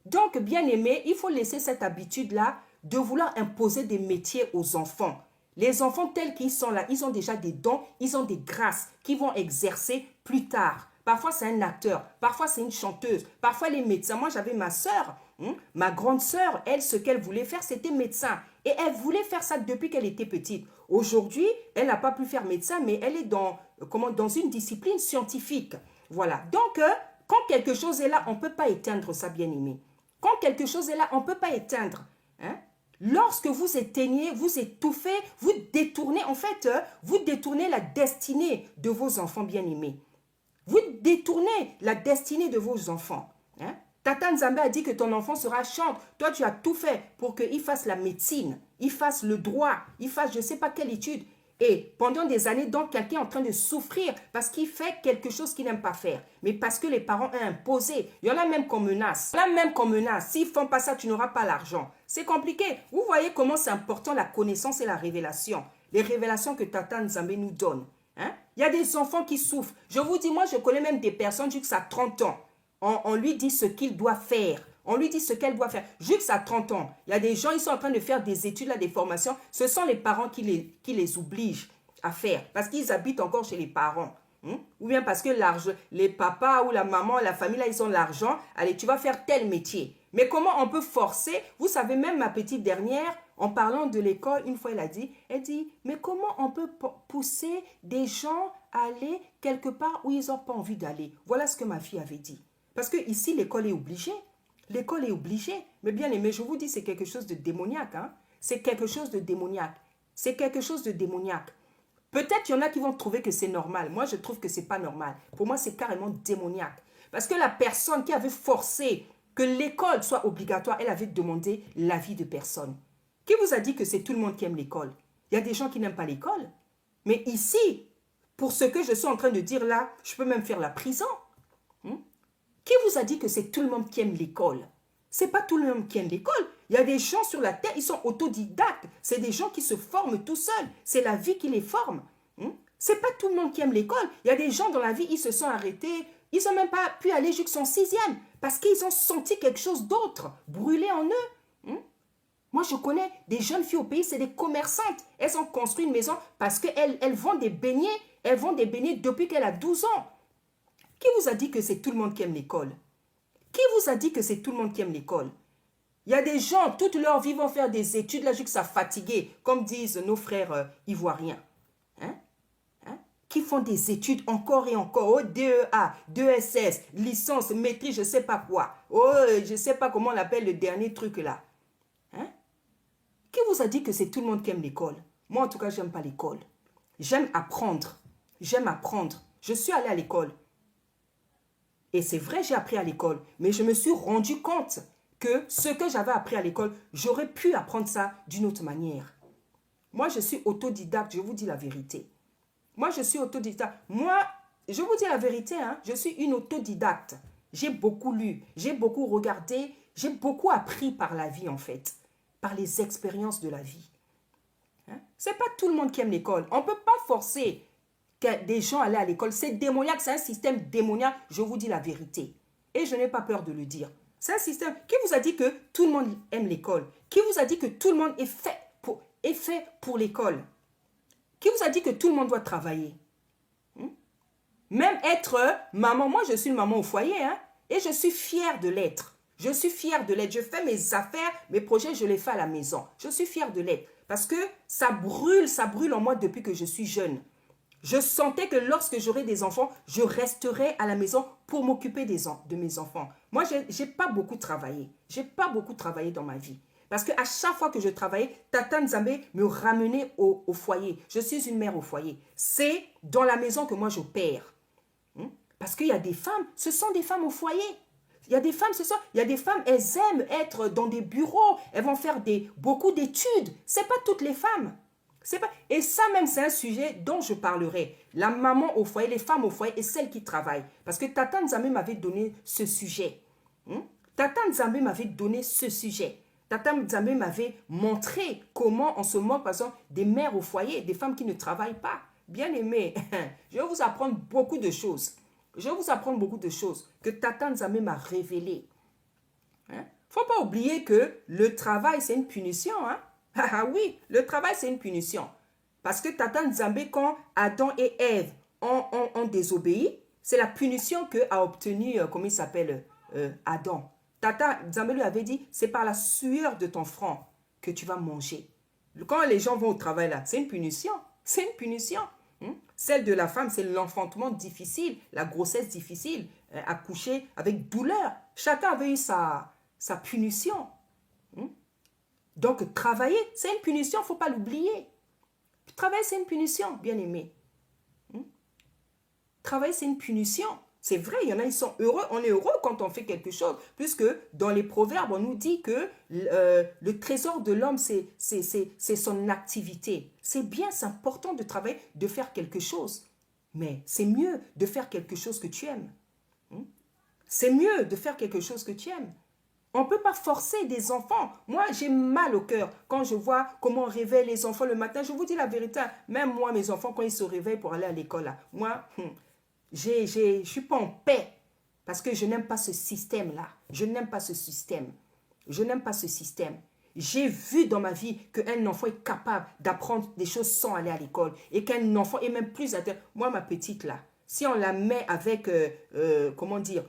Donc, bien-aimé, il faut laisser cette habitude-là de vouloir imposer des métiers aux enfants. Les enfants tels qu'ils sont là, ils ont déjà des dons, ils ont des grâces qu'ils vont exercer plus tard. Parfois, c'est un acteur, parfois, c'est une chanteuse, parfois, les médecins. Moi, j'avais ma sœur, ma grande sœur, elle, ce qu'elle voulait faire, c'était médecin. Et elle voulait faire ça depuis qu'elle était petite. Aujourd'hui, elle n'a pas pu faire médecin, mais elle est dans une discipline scientifique. Voilà. Donc, quand quelque chose est là, on ne peut pas éteindre ça, bien-aimé. Quand quelque chose est là, on ne peut pas éteindre. Hein? Lorsque vous éteignez, vous étouffez, vous détournez, en fait, vous détournez la destinée de vos enfants bien-aimés. Vous détournez la destinée de vos enfants. Hein? Tata Nzambe a dit que ton enfant sera chante. Toi, tu as tout fait pour qu'il fasse la médecine, il fasse le droit, il fasse je ne sais pas quelle étude. Et pendant des années, donc, quelqu'un est en train de souffrir parce qu'il fait quelque chose qu'il n'aime pas faire. Mais parce que les parents ont imposé. Il y en a même qu'on menace. Il y en a même qu'on menace. S'ils ne font pas ça, tu n'auras pas l'argent. C'est compliqué. Vous voyez comment c'est important la connaissance et la révélation. Les révélations que Tata Nzambe nous donne. Hein? Il y a des enfants qui souffrent. Je vous dis, moi, je connais même des personnes jusqu'à 30 ans. On lui dit ce qu'il doit faire. On lui dit ce qu'elle doit faire. Jusqu'à 30 ans, il y a des gens, ils sont en train de faire des études, là, des formations. Ce sont les parents qui les obligent à faire. Parce qu'ils habitent encore chez les parents. Ou bien parce que les papas ou la maman, la famille, là, ils ont l'argent. Allez, tu vas faire tel métier. Mais comment on peut forcer? Vous savez, même ma petite dernière, en parlant de l'école, une fois, elle dit, mais comment on peut pousser des gens à aller quelque part où ils n'ont pas envie d'aller? Voilà ce que ma fille avait dit. Parce que ici, l'école est obligée. L'école est obligée. Mais bien aimé, je vous dis, c'est quelque chose de démoniaque. Hein? C'est quelque chose de démoniaque. C'est quelque chose de démoniaque. Peut-être il y en a qui vont trouver que c'est normal. Moi, je trouve que ce n'est pas normal. Pour moi, c'est carrément démoniaque. Parce que la personne qui avait forcé que l'école soit obligatoire, elle avait demandé l'avis de personne. Qui vous a dit que c'est tout le monde qui aime l'école? Il y a des gens qui n'aiment pas l'école. Mais ici, pour ce que je suis en train de dire là, je peux même faire la prison. Qui vous a dit que c'est tout le monde qui aime l'école? Ce n'est pas tout le monde qui aime l'école. Il y a des gens sur la terre, ils sont autodidactes. C'est des gens qui se forment tout seuls. C'est la vie qui les forme. Ce n'est pas tout le monde qui aime l'école. Il y a des gens dans la vie, ils se sont arrêtés. Ils n'ont même pas pu aller jusqu'en 6e parce qu'ils ont senti quelque chose d'autre brûler en eux. Moi, je connais des jeunes filles au pays, c'est des commerçantes. Elles ont construit une maison parce qu'elles vendent des beignets. Elles vendent des beignets depuis qu'elle a 12 ans. Qui vous a dit que c'est tout le monde qui aime l'école? Qui vous a dit que c'est tout le monde qui aime l'école? Il y a des gens, toute leur vie, vont faire des études là jusqu'à fatiguer, comme disent nos frères ivoiriens. Qui font des études encore et encore. Oh, DEA, DESS, licence, maîtrise, je ne sais pas quoi. Oh, je ne sais pas comment on appelle le dernier truc là. Qui vous a dit que c'est tout le monde qui aime l'école? Moi, en tout cas, je n'aime pas l'école. J'aime apprendre. J'aime apprendre. Je suis allée à l'école. Et c'est vrai, j'ai appris à l'école. Mais je me suis rendu compte que ce que j'avais appris à l'école, j'aurais pu apprendre ça d'une autre manière. Moi, je suis autodidacte, je vous dis la vérité. Moi, je suis autodidacte. Moi, je vous dis la vérité, je suis une autodidacte. J'ai beaucoup lu, j'ai beaucoup regardé, j'ai beaucoup appris par la vie, en fait. Par les expériences de la vie. Ce n'est pas tout le monde qui aime l'école. On ne peut pas forcer des gens à aller à l'école. C'est démoniaque, c'est un système démoniaque, je vous dis la vérité. Et je n'ai pas peur de le dire. C'est un système. Qui vous a dit que tout le monde aime l'école? Qui vous a dit que tout le monde est fait pour l'école? Qui vous a dit que tout le monde doit travailler? Même être maman, moi je suis une maman au foyer, et je suis fière de l'être. Je suis fière de l'être. Je fais mes affaires, mes projets, je les fais à la maison. Je suis fière de l'être. Parce que ça brûle en moi depuis que je suis jeune. Je sentais que lorsque j'aurai des enfants, je resterai à la maison pour m'occuper de mes enfants. Moi, je n'ai pas beaucoup travaillé. Je n'ai pas beaucoup travaillé dans ma vie. Parce qu'à chaque fois que je travaillais, Tata Nzambe me ramenait au foyer. Je suis une mère au foyer. C'est dans la maison que moi j'opère. Parce qu'il y a des femmes, ce sont des femmes au foyer. Il y a des femmes, elles aiment être dans des bureaux, elles vont faire beaucoup d'études. Ce n'est pas toutes les femmes. Et ça même, c'est un sujet dont je parlerai. La maman au foyer, les femmes au foyer et celles qui travaillent. Parce que Tata Nzambe m'avait donné ce sujet. Tata Nzambe m'avait donné ce sujet. Tata Nzambe m'avait montré comment on se moque, par exemple, des mères au foyer, des femmes qui ne travaillent pas. Bien aimé, je vais vous apprendre beaucoup de choses. Je vais vous apprendre beaucoup de choses que Tata Nzambe m'a révélées. Il ne faut pas oublier que le travail, c'est une punition. Ah oui, le travail, c'est une punition. Parce que Tata Nzambe, quand Adam et Ève ont désobéi, c'est la punition qu'a obtenue, comment il s'appelle, Adam. Tata Nzambe lui avait dit, c'est par la sueur de ton front que tu vas manger. Quand les gens vont au travail là, c'est une punition. C'est une punition. Celle de la femme, c'est l'enfantement difficile, la grossesse difficile, accoucher avec douleur. Chacun avait eu sa punition. Donc, travailler, c'est une punition, il ne faut pas l'oublier. Travailler, c'est une punition, bien aimé. Travailler, c'est une punition. C'est vrai, il y en a, ils sont heureux. On est heureux quand on fait quelque chose. Puisque dans les proverbes, on nous dit que le trésor de l'homme, c'est son activité. C'est bien, c'est important de travailler, de faire quelque chose. Mais c'est mieux de faire quelque chose que tu aimes. C'est mieux de faire quelque chose que tu aimes. On ne peut pas forcer des enfants. Moi, j'ai mal au cœur quand je vois comment on réveille les enfants le matin. Je vous dis la vérité. Même moi, mes enfants, quand ils se réveillent pour aller à l'école, moi, je ne suis pas en paix parce que je n'aime pas ce système-là. Je n'aime pas ce système. Je n'aime pas ce système. J'ai vu dans ma vie qu'un enfant est capable d'apprendre des choses sans aller à l'école et qu'un enfant est même plus intéressant. Moi, ma petite là, si on la met avec, comment dire,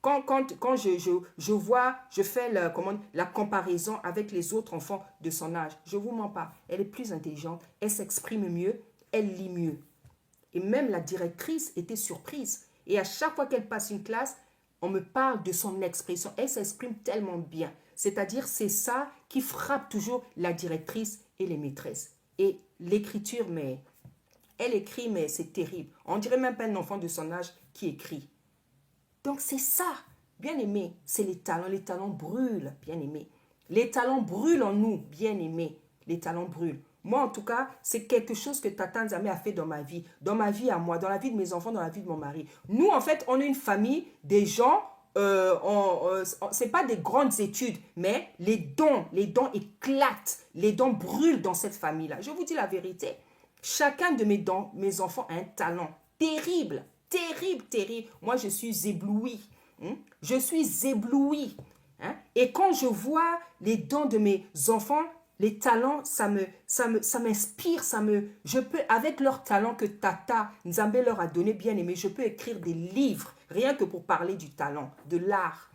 quand je vois, je fais la comparaison avec les autres enfants de son âge, je ne vous mens pas, elle est plus intelligente, elle s'exprime mieux, elle lit mieux. Et même la directrice était surprise. Et à chaque fois qu'elle passe une classe, on me parle de son expression. Elle s'exprime tellement bien. C'est-à-dire, c'est ça qui frappe toujours la directrice et les maîtresses. Et l'écriture, mais elle écrit, mais c'est terrible. On dirait même pas un enfant de son âge qui écrit. Donc c'est ça, bien aimé, c'est les talents. Les talents brûlent, bien aimé. Les talents brûlent en nous, bien aimé. Les talents brûlent. Moi, en tout cas, c'est quelque chose que Tata Nzambe a fait dans ma vie à moi, dans la vie de mes enfants, dans la vie de mon mari. Nous, en fait, on est une famille, des gens, c'est pas des grandes études, mais les dons éclatent, les dons brûlent dans cette famille-là. Je vous dis la vérité. Chacun de mes enfants a un talent terrible, terrible, terrible. Moi, je suis éblouie. Je suis éblouie. Et quand je vois les dons de mes enfants, les talents, ça m'inspire, je peux, avec leurs talents que Tata Nzambe leur a donné, bien aimé, je peux écrire des livres, rien que pour parler du talent, de l'art.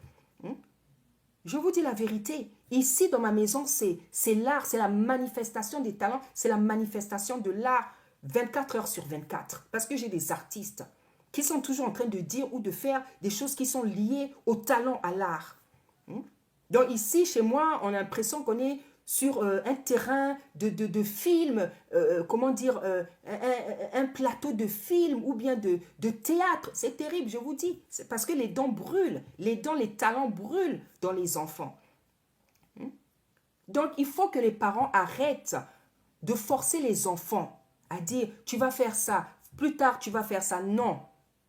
Je vous dis la vérité, ici dans ma maison, c'est l'art, c'est la manifestation des talents, c'est la manifestation de l'art 24 heures sur 24. Parce que j'ai des artistes qui sont toujours en train de dire ou de faire des choses qui sont liées au talent, à l'art. Donc ici, chez moi, on a l'impression qu'on est sur un terrain de film, comment dire, un plateau de film ou bien de théâtre. C'est terrible, je vous dis. C'est parce que les dons brûlent. Les talents brûlent dans les enfants. Donc, il faut que les parents arrêtent de forcer les enfants à dire, tu vas faire ça, plus tard tu vas faire ça. Non.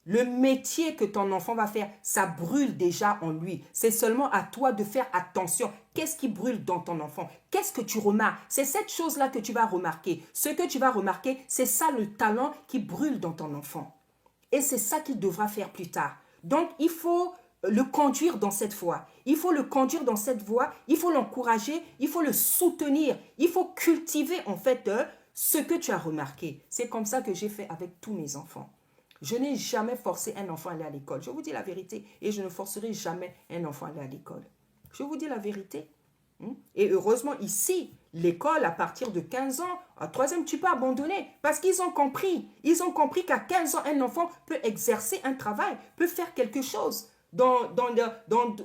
Le métier que ton enfant va faire, ça brûle déjà en lui. C'est seulement à toi de faire attention. Qu'est-ce qui brûle dans ton enfant? Qu'est-ce que tu remarques? C'est cette chose-là que tu vas remarquer. Ce que tu vas remarquer, c'est ça le talent qui brûle dans ton enfant. Et c'est ça qu'il devra faire plus tard. Donc, il faut le conduire dans cette voie. Il faut le conduire dans cette voie. Il faut l'encourager. Il faut le soutenir. Il faut cultiver, en fait, ce que tu as remarqué. C'est comme ça que j'ai fait avec tous mes enfants. Je n'ai jamais forcé un enfant à aller à l'école. Je vous dis la vérité. Et je ne forcerai jamais un enfant à aller à l'école. Je vous dis la vérité. Et heureusement, ici, l'école, à partir de 15 ans, à 3e, tu peux abandonner. Parce qu'ils ont compris. Ils ont compris qu'à 15 ans, un enfant peut exercer un travail, peut faire quelque chose. Dans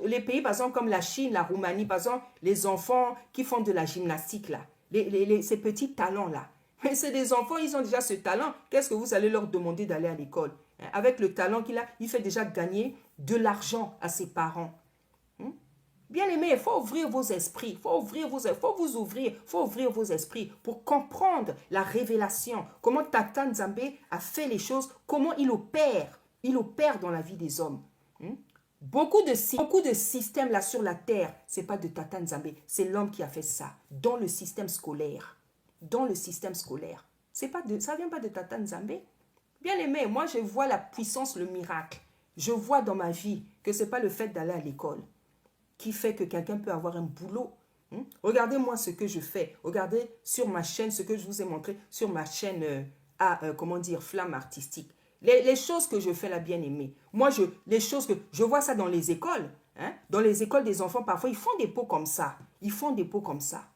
les pays, par exemple, comme la Chine, la Roumanie, par exemple, les enfants qui font de la gymnastique, là, ces petits talents-là. Mais c'est des enfants, ils ont déjà ce talent. Qu'est-ce que vous allez leur demander d'aller à l'école? Hein. Avec le talent qu'il a, il fait déjà gagner de l'argent à ses parents. Hein. Bien aimé, il faut ouvrir vos esprits, il faut ouvrir vos esprits pour comprendre la révélation, comment Tata Nzambe a fait les choses, comment il opère dans la vie des hommes. Hein. Beaucoup de systèmes là sur la terre, ce n'est pas de Tata Nzambe, c'est l'homme qui a fait ça, dans le système scolaire. Dans le système scolaire. Ça ne vient pas de Tata Nzambe. Bien aimé, moi je vois la puissance, le miracle. Je vois dans ma vie que ce n'est pas le fait d'aller à l'école qui fait que quelqu'un peut avoir un boulot. Regardez-moi ce que je fais. Regardez sur ma chaîne, ce que je vous ai montré sur ma chaîne Flamme Artistique. Les choses que je fais là, bien aimé. Moi, les choses que je vois ça dans les écoles. Hein? Dans les écoles des enfants, parfois, ils font des pots comme ça. Ils font des pots comme ça.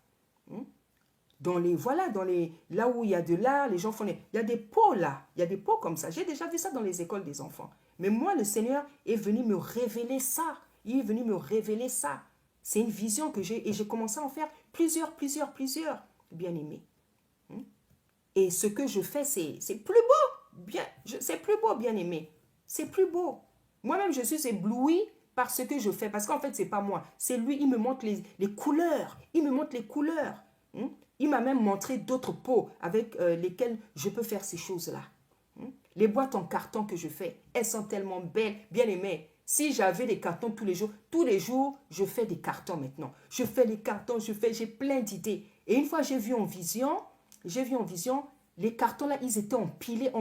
Là où il y a de l'art, les gens font il y a des pots là. Il y a des pots comme ça. J'ai déjà vu ça dans les écoles des enfants. Mais moi, le Seigneur est venu me révéler ça. Il est venu me révéler ça. C'est une vision que j'ai et j'ai commencé à en faire plusieurs, bien aimés. Et ce que je fais, c'est plus beau. C'est plus beau, bien aimé. C'est plus beau. Moi-même, je suis éblouie par ce que je fais. Parce qu'en fait, ce n'est pas moi. C'est lui, il me montre les couleurs. Il me montre les couleurs. Il m'a même montré d'autres pots avec lesquels je peux faire ces choses-là. Les boîtes en carton que je fais, elles sont tellement belles, bien aimées. Si j'avais des cartons tous les jours, je fais des cartons maintenant. Je fais les cartons, j'ai plein d'idées. Et une fois, j'ai vu en vision, les cartons là, ils étaient empilés.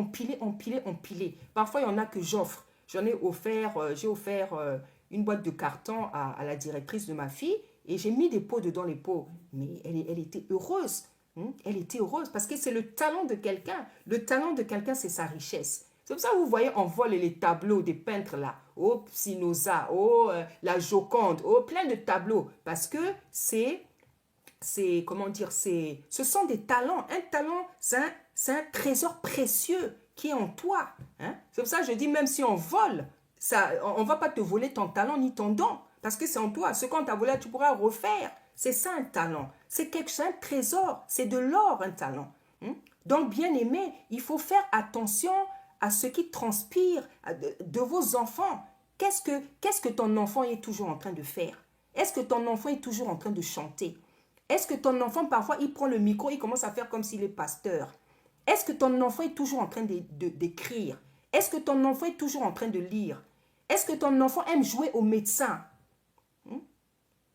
Parfois, il y en a que j'offre. J'ai offert une boîte de cartons à la directrice de ma fille et j'ai mis des pots dedans les pots. Mais elle était heureuse. Elle était heureuse parce que c'est le talent de quelqu'un. Le talent de quelqu'un, c'est sa richesse. C'est pour ça que vous voyez, on voit les tableaux des peintres là. Oh, Spinoza, la Joconde, plein de tableaux. Parce que ce sont des talents. Un talent, c'est un trésor précieux qui est en toi. Hein? C'est pour ça que je dis, même si on vole, on ne va pas te voler ton talent ni ton don. Parce que c'est en toi. Ce qu'on t'a volé, tu pourras refaire. C'est ça un talent. C'est un trésor. C'est de l'or, un talent. Donc, bien aimé, il faut faire attention à ce qui transpire de vos enfants. Qu'est-ce que ton enfant est toujours en train de faire? Est-ce que ton enfant est toujours en train de chanter? Est-ce que ton enfant, parfois, il prend le micro, il commence à faire comme s'il est pasteur? Est-ce que ton enfant est toujours en train d'écrire? Est-ce que ton enfant est toujours en train de lire? Est-ce que ton enfant aime jouer au médecin?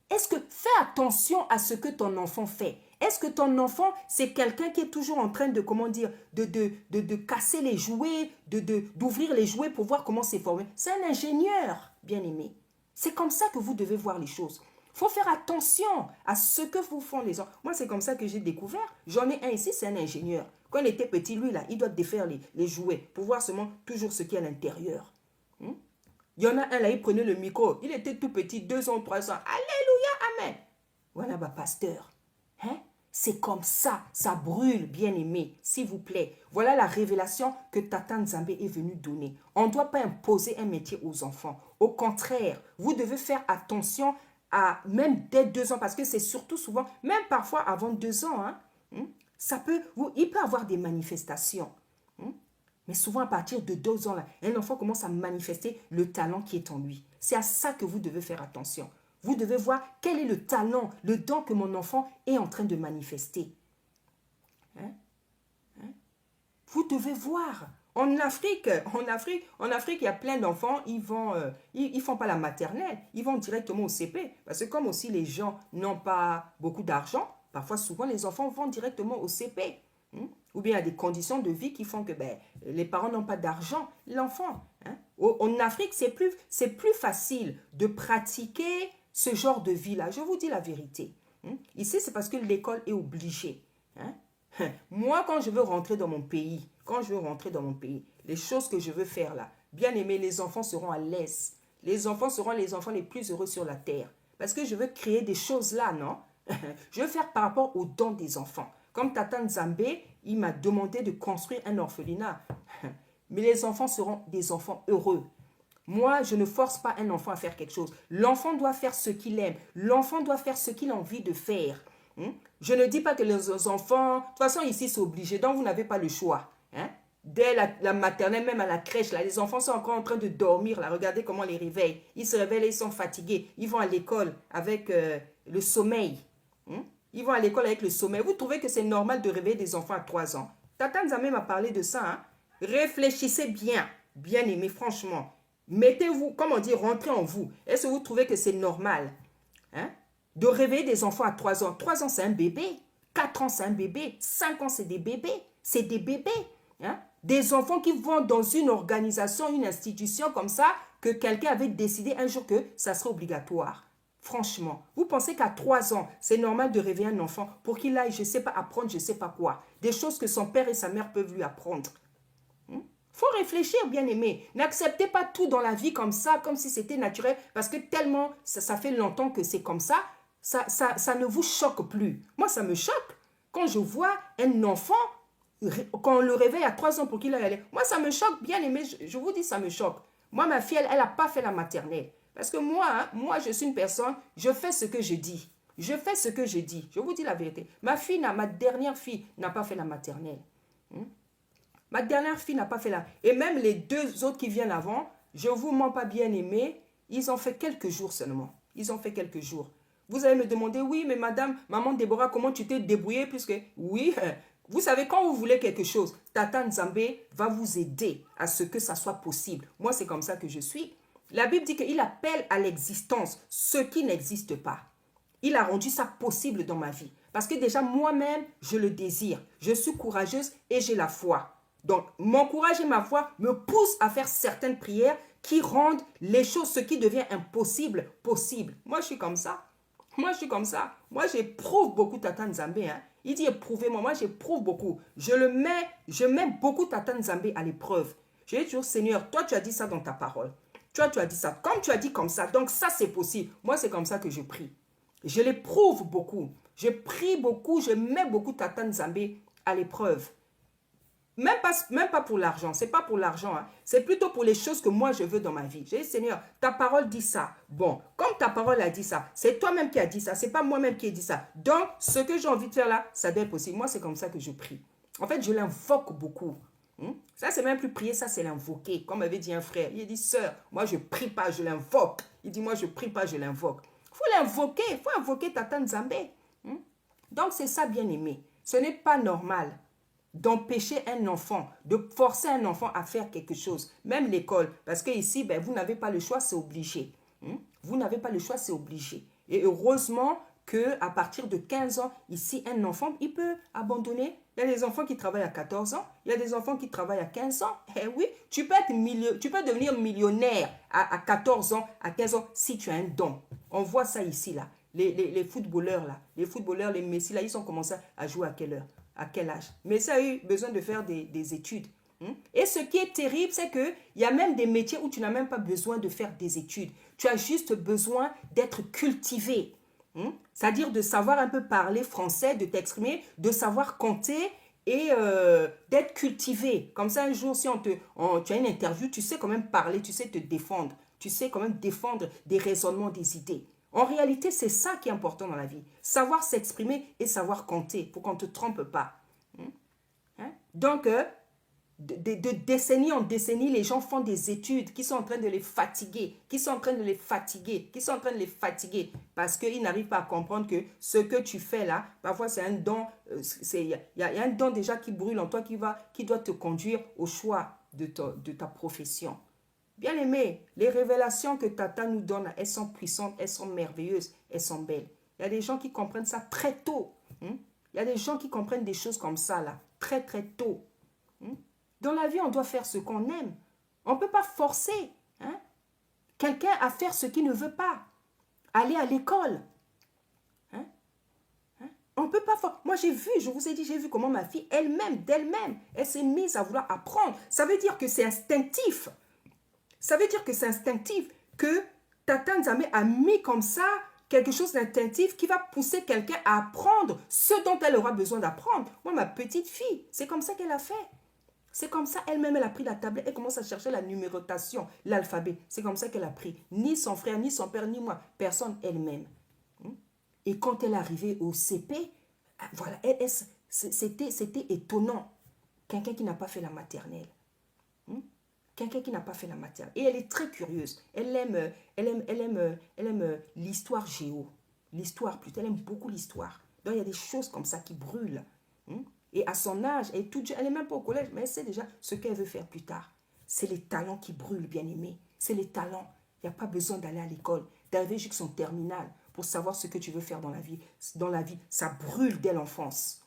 Est-ce que fais attention à ce que ton enfant fait? Est-ce que ton enfant, c'est quelqu'un qui est toujours en train de, de casser les jouets, d'ouvrir les jouets pour voir comment c'est formé? C'est un ingénieur, bien aimé. C'est comme ça que vous devez voir les choses. Il faut faire attention à ce que vous font les gens. Moi, c'est comme ça que j'ai découvert. J'en ai un ici, c'est un ingénieur. Quand il était petit, lui, là, il doit défaire les jouets pour voir seulement toujours ce qu'il y a à l'intérieur. Il y en a un là, il prenait le micro. Il était tout petit, 2 ans, 3 ans. Alléluia, amen. Voilà, pasteur. Hein? C'est comme ça, ça brûle, bien aimé, s'il vous plaît. Voilà la révélation que Tata Nzambe est venue donner. On ne doit pas imposer un métier aux enfants. Au contraire, vous devez faire attention à même dès 2 ans, parce que c'est surtout souvent, même parfois avant 2 ans, il peut avoir des manifestations. Mais souvent, à partir de 2 ans, là, un enfant commence à manifester le talent qui est en lui. C'est à ça que vous devez faire attention. Vous devez voir quel est le talent, le don que mon enfant est en train de manifester. Vous devez voir. En Afrique, il y a plein d'enfants, ils font pas la maternelle, ils vont directement au CP. Parce que comme aussi les gens n'ont pas beaucoup d'argent, parfois souvent les enfants vont directement au CP. Ou bien il y a des conditions de vie qui font que les parents n'ont pas d'argent, l'enfant. En Afrique, c'est plus facile de pratiquer ce genre de vie-là. Je vous dis la vérité. Ici, c'est parce que l'école est obligée. Moi, quand je veux rentrer dans mon pays, les choses que je veux faire là, bien aimé, les enfants seront à l'aise. Les enfants seront les enfants les plus heureux sur la terre. Parce que je veux créer des choses là, non? Je veux faire par rapport aux dons des enfants. Comme Tata Nzambe, il m'a demandé de construire un orphelinat. Mais les enfants seront des enfants heureux. Moi, je ne force pas un enfant à faire quelque chose. L'enfant doit faire ce qu'il aime. L'enfant doit faire ce qu'il a envie de faire. Je ne dis pas que les enfants... De toute façon, ici, c'est obligé. Donc, vous n'avez pas le choix. dès la maternelle, même à la crèche, là, les enfants sont encore en train de dormir, là, regardez comment on les réveille. Ils se réveillent, ils sont fatigués. Ils vont à l'école avec le sommeil. Hein? Ils vont à l'école avec le sommeil. Vous trouvez que c'est normal de réveiller des enfants à 3 ans? Tata Nzamé m'a parlé de ça. Hein? Réfléchissez bien, bien aimé, franchement. Mettez-vous, comment dire, rentrez en vous. Est-ce que vous trouvez que c'est normal hein, de réveiller des enfants à 3 ans? 3 ans, c'est un bébé. 4 ans, c'est un bébé. 5 ans, c'est des bébés. C'est des bébés. Hein? Des enfants qui vont dans une organisation, une institution comme ça, que quelqu'un avait décidé un jour que ça serait obligatoire. Franchement, vous pensez qu'à 3 ans, c'est normal de réveiller un enfant pour qu'il aille, je ne sais pas, apprendre, je ne sais pas quoi. Des choses que son père et sa mère peuvent lui apprendre. Faut réfléchir, bien aimé. N'acceptez pas tout dans la vie comme ça, comme si c'était naturel, parce que tellement, ça fait longtemps que c'est comme ça, ça ne vous choque plus. Moi, ça me choque. Quand je vois un enfant, quand on le réveille à 3 ans pour qu'il aille aller, moi, ça me choque, bien aimé, je vous dis, ça me choque. Moi, ma fille, elle n'a pas fait la maternelle. Parce que moi, hein, moi, je suis une personne, je fais ce que je dis. Je fais ce que je dis. Je vous dis la vérité. Ma dernière fille n'a pas fait la maternelle. Ma dernière fille n'a pas fait la... Et même les 2 autres qui viennent avant, je ne vous mens pas, bien aimé, ils ont fait quelques jours seulement. Ils ont fait quelques jours. Vous allez me demander, oui, mais madame, maman Déborah, comment tu t'es débrouillée puisque... Oui, vous savez, quand vous voulez quelque chose, Tata Nzambe va vous aider à ce que ça soit possible. Moi, c'est comme ça que je suis. La Bible dit qu'il appelle à l'existence ce qui n'existe pas. Il a rendu ça possible dans ma vie. Parce que déjà, moi-même, je le désire. Je suis courageuse et j'ai la foi. Donc, mon courage et ma foi me poussent à faire certaines prières qui rendent les choses, ce qui devient impossible, possible. Moi, je suis comme ça. Moi, je suis comme ça. Moi, j'éprouve beaucoup Tata Nzambe. Hein. Il dit éprouvez-moi. Moi, j'éprouve beaucoup. Je mets beaucoup Tata Nzambe à l'épreuve. Je dis toujours, Seigneur, toi, tu as dit ça dans ta parole. Toi, tu as dit ça. Comme tu as dit comme ça, donc ça, c'est possible. Moi, c'est comme ça que je prie. Je l'éprouve beaucoup. Je prie beaucoup. Je mets beaucoup Tata Nzambe à l'épreuve. Même pas pour l'argent, c'est pas pour l'argent, hein. C'est plutôt pour les choses que moi je veux dans ma vie. J'ai dit, Seigneur, ta parole dit ça. Bon, comme ta parole a dit ça, c'est toi-même qui as dit ça, c'est pas moi-même qui ai dit ça. Donc, ce que j'ai envie de faire là, ça doit être possible. Moi, c'est comme ça que je prie. En fait, je l'invoque beaucoup. Ça, c'est même plus prier, ça, c'est l'invoquer. Comme avait dit un frère, il a dit, sœur, moi, je prie pas, je l'invoque. Il dit, moi, je prie pas, je l'invoque. Il faut l'invoquer, il faut invoquer Tata Nzambe. Donc, c'est ça, bien aimé. Ce n'est pas normal d'empêcher un enfant, de forcer un enfant à faire quelque chose, même l'école, parce que ici, ben, vous n'avez pas le choix, c'est obligé. Vous n'avez pas le choix, c'est obligé. Et heureusement qu'à partir de 15 ans, ici, un enfant, il peut abandonner. Il y a des enfants qui travaillent à 14 ans, il y a des enfants qui travaillent à 15 ans. Eh oui, tu peux devenir millionnaire à 14 ans, à 15 ans, si tu as un don. On voit ça ici, là. Les footballeurs, là, les Messi, là, ils ont commencé à jouer à quelle heure? À quel âge? Mais ça a eu besoin de faire des études. Et ce qui est terrible, c'est qu'il y a même des métiers où tu n'as même pas besoin de faire des études. Tu as juste besoin d'être cultivé. C'est-à-dire de savoir un peu parler français, de t'exprimer, de savoir compter et d'être cultivé. Comme ça, un jour, si tu as une interview, tu sais quand même parler, tu sais te défendre. Tu sais quand même défendre des raisonnements, des idées. En réalité, c'est ça qui est important dans la vie. Savoir s'exprimer et savoir compter pour qu'on ne te trompe pas. Donc, de décennie en décennie, les gens font des études qui sont en train de les fatiguer, parce qu'ils n'arrivent pas à comprendre que ce que tu fais là, parfois c'est un don, il y a un don déjà qui brûle en toi qui doit te conduire au choix de ta profession. Bien aimé, les révélations que Tata nous donne, elles sont puissantes, elles sont merveilleuses, elles sont belles. Il y a des gens qui comprennent ça très tôt. Il y a des gens qui comprennent des choses comme ça, là, très très tôt. Dans la vie, on doit faire ce qu'on aime. On ne peut pas forcer quelqu'un à faire ce qu'il ne veut pas. Aller à l'école. On ne peut pas forcer. Moi, je vous ai dit, j'ai vu comment ma fille, d'elle-même, elle s'est mise à vouloir apprendre. Ça veut dire que c'est instinctif. Ça veut dire que c'est instinctif, que Tata Nzambe a mis comme ça quelque chose d'instinctif qui va pousser quelqu'un à apprendre ce dont elle aura besoin d'apprendre. Moi, ma petite fille, c'est comme ça qu'elle a fait. C'est comme ça, elle-même, elle a pris la tablette, elle commence à chercher la numérotation, l'alphabet. C'est comme ça qu'elle a pris. Ni son frère, ni son père, ni moi, personne, elle-même. Et quand elle est arrivée au CP, voilà, c'était étonnant. Quelqu'un qui n'a pas fait la maternelle. Quelqu'un qui n'a pas fait la maternelle. Et elle est très curieuse. Elle aime l'histoire géo. L'histoire plutôt. Elle aime beaucoup l'histoire. Donc il y a des choses comme ça qui brûlent. Et à son âge, elle n'est même pas au collège, mais elle sait déjà ce qu'elle veut faire plus tard. C'est les talents qui brûlent, bien aimé. C'est les talents. Il n'y a pas besoin d'aller à l'école, d'arriver jusqu'en terminale pour savoir ce que tu veux faire dans la vie. Dans la vie, ça brûle dès l'enfance.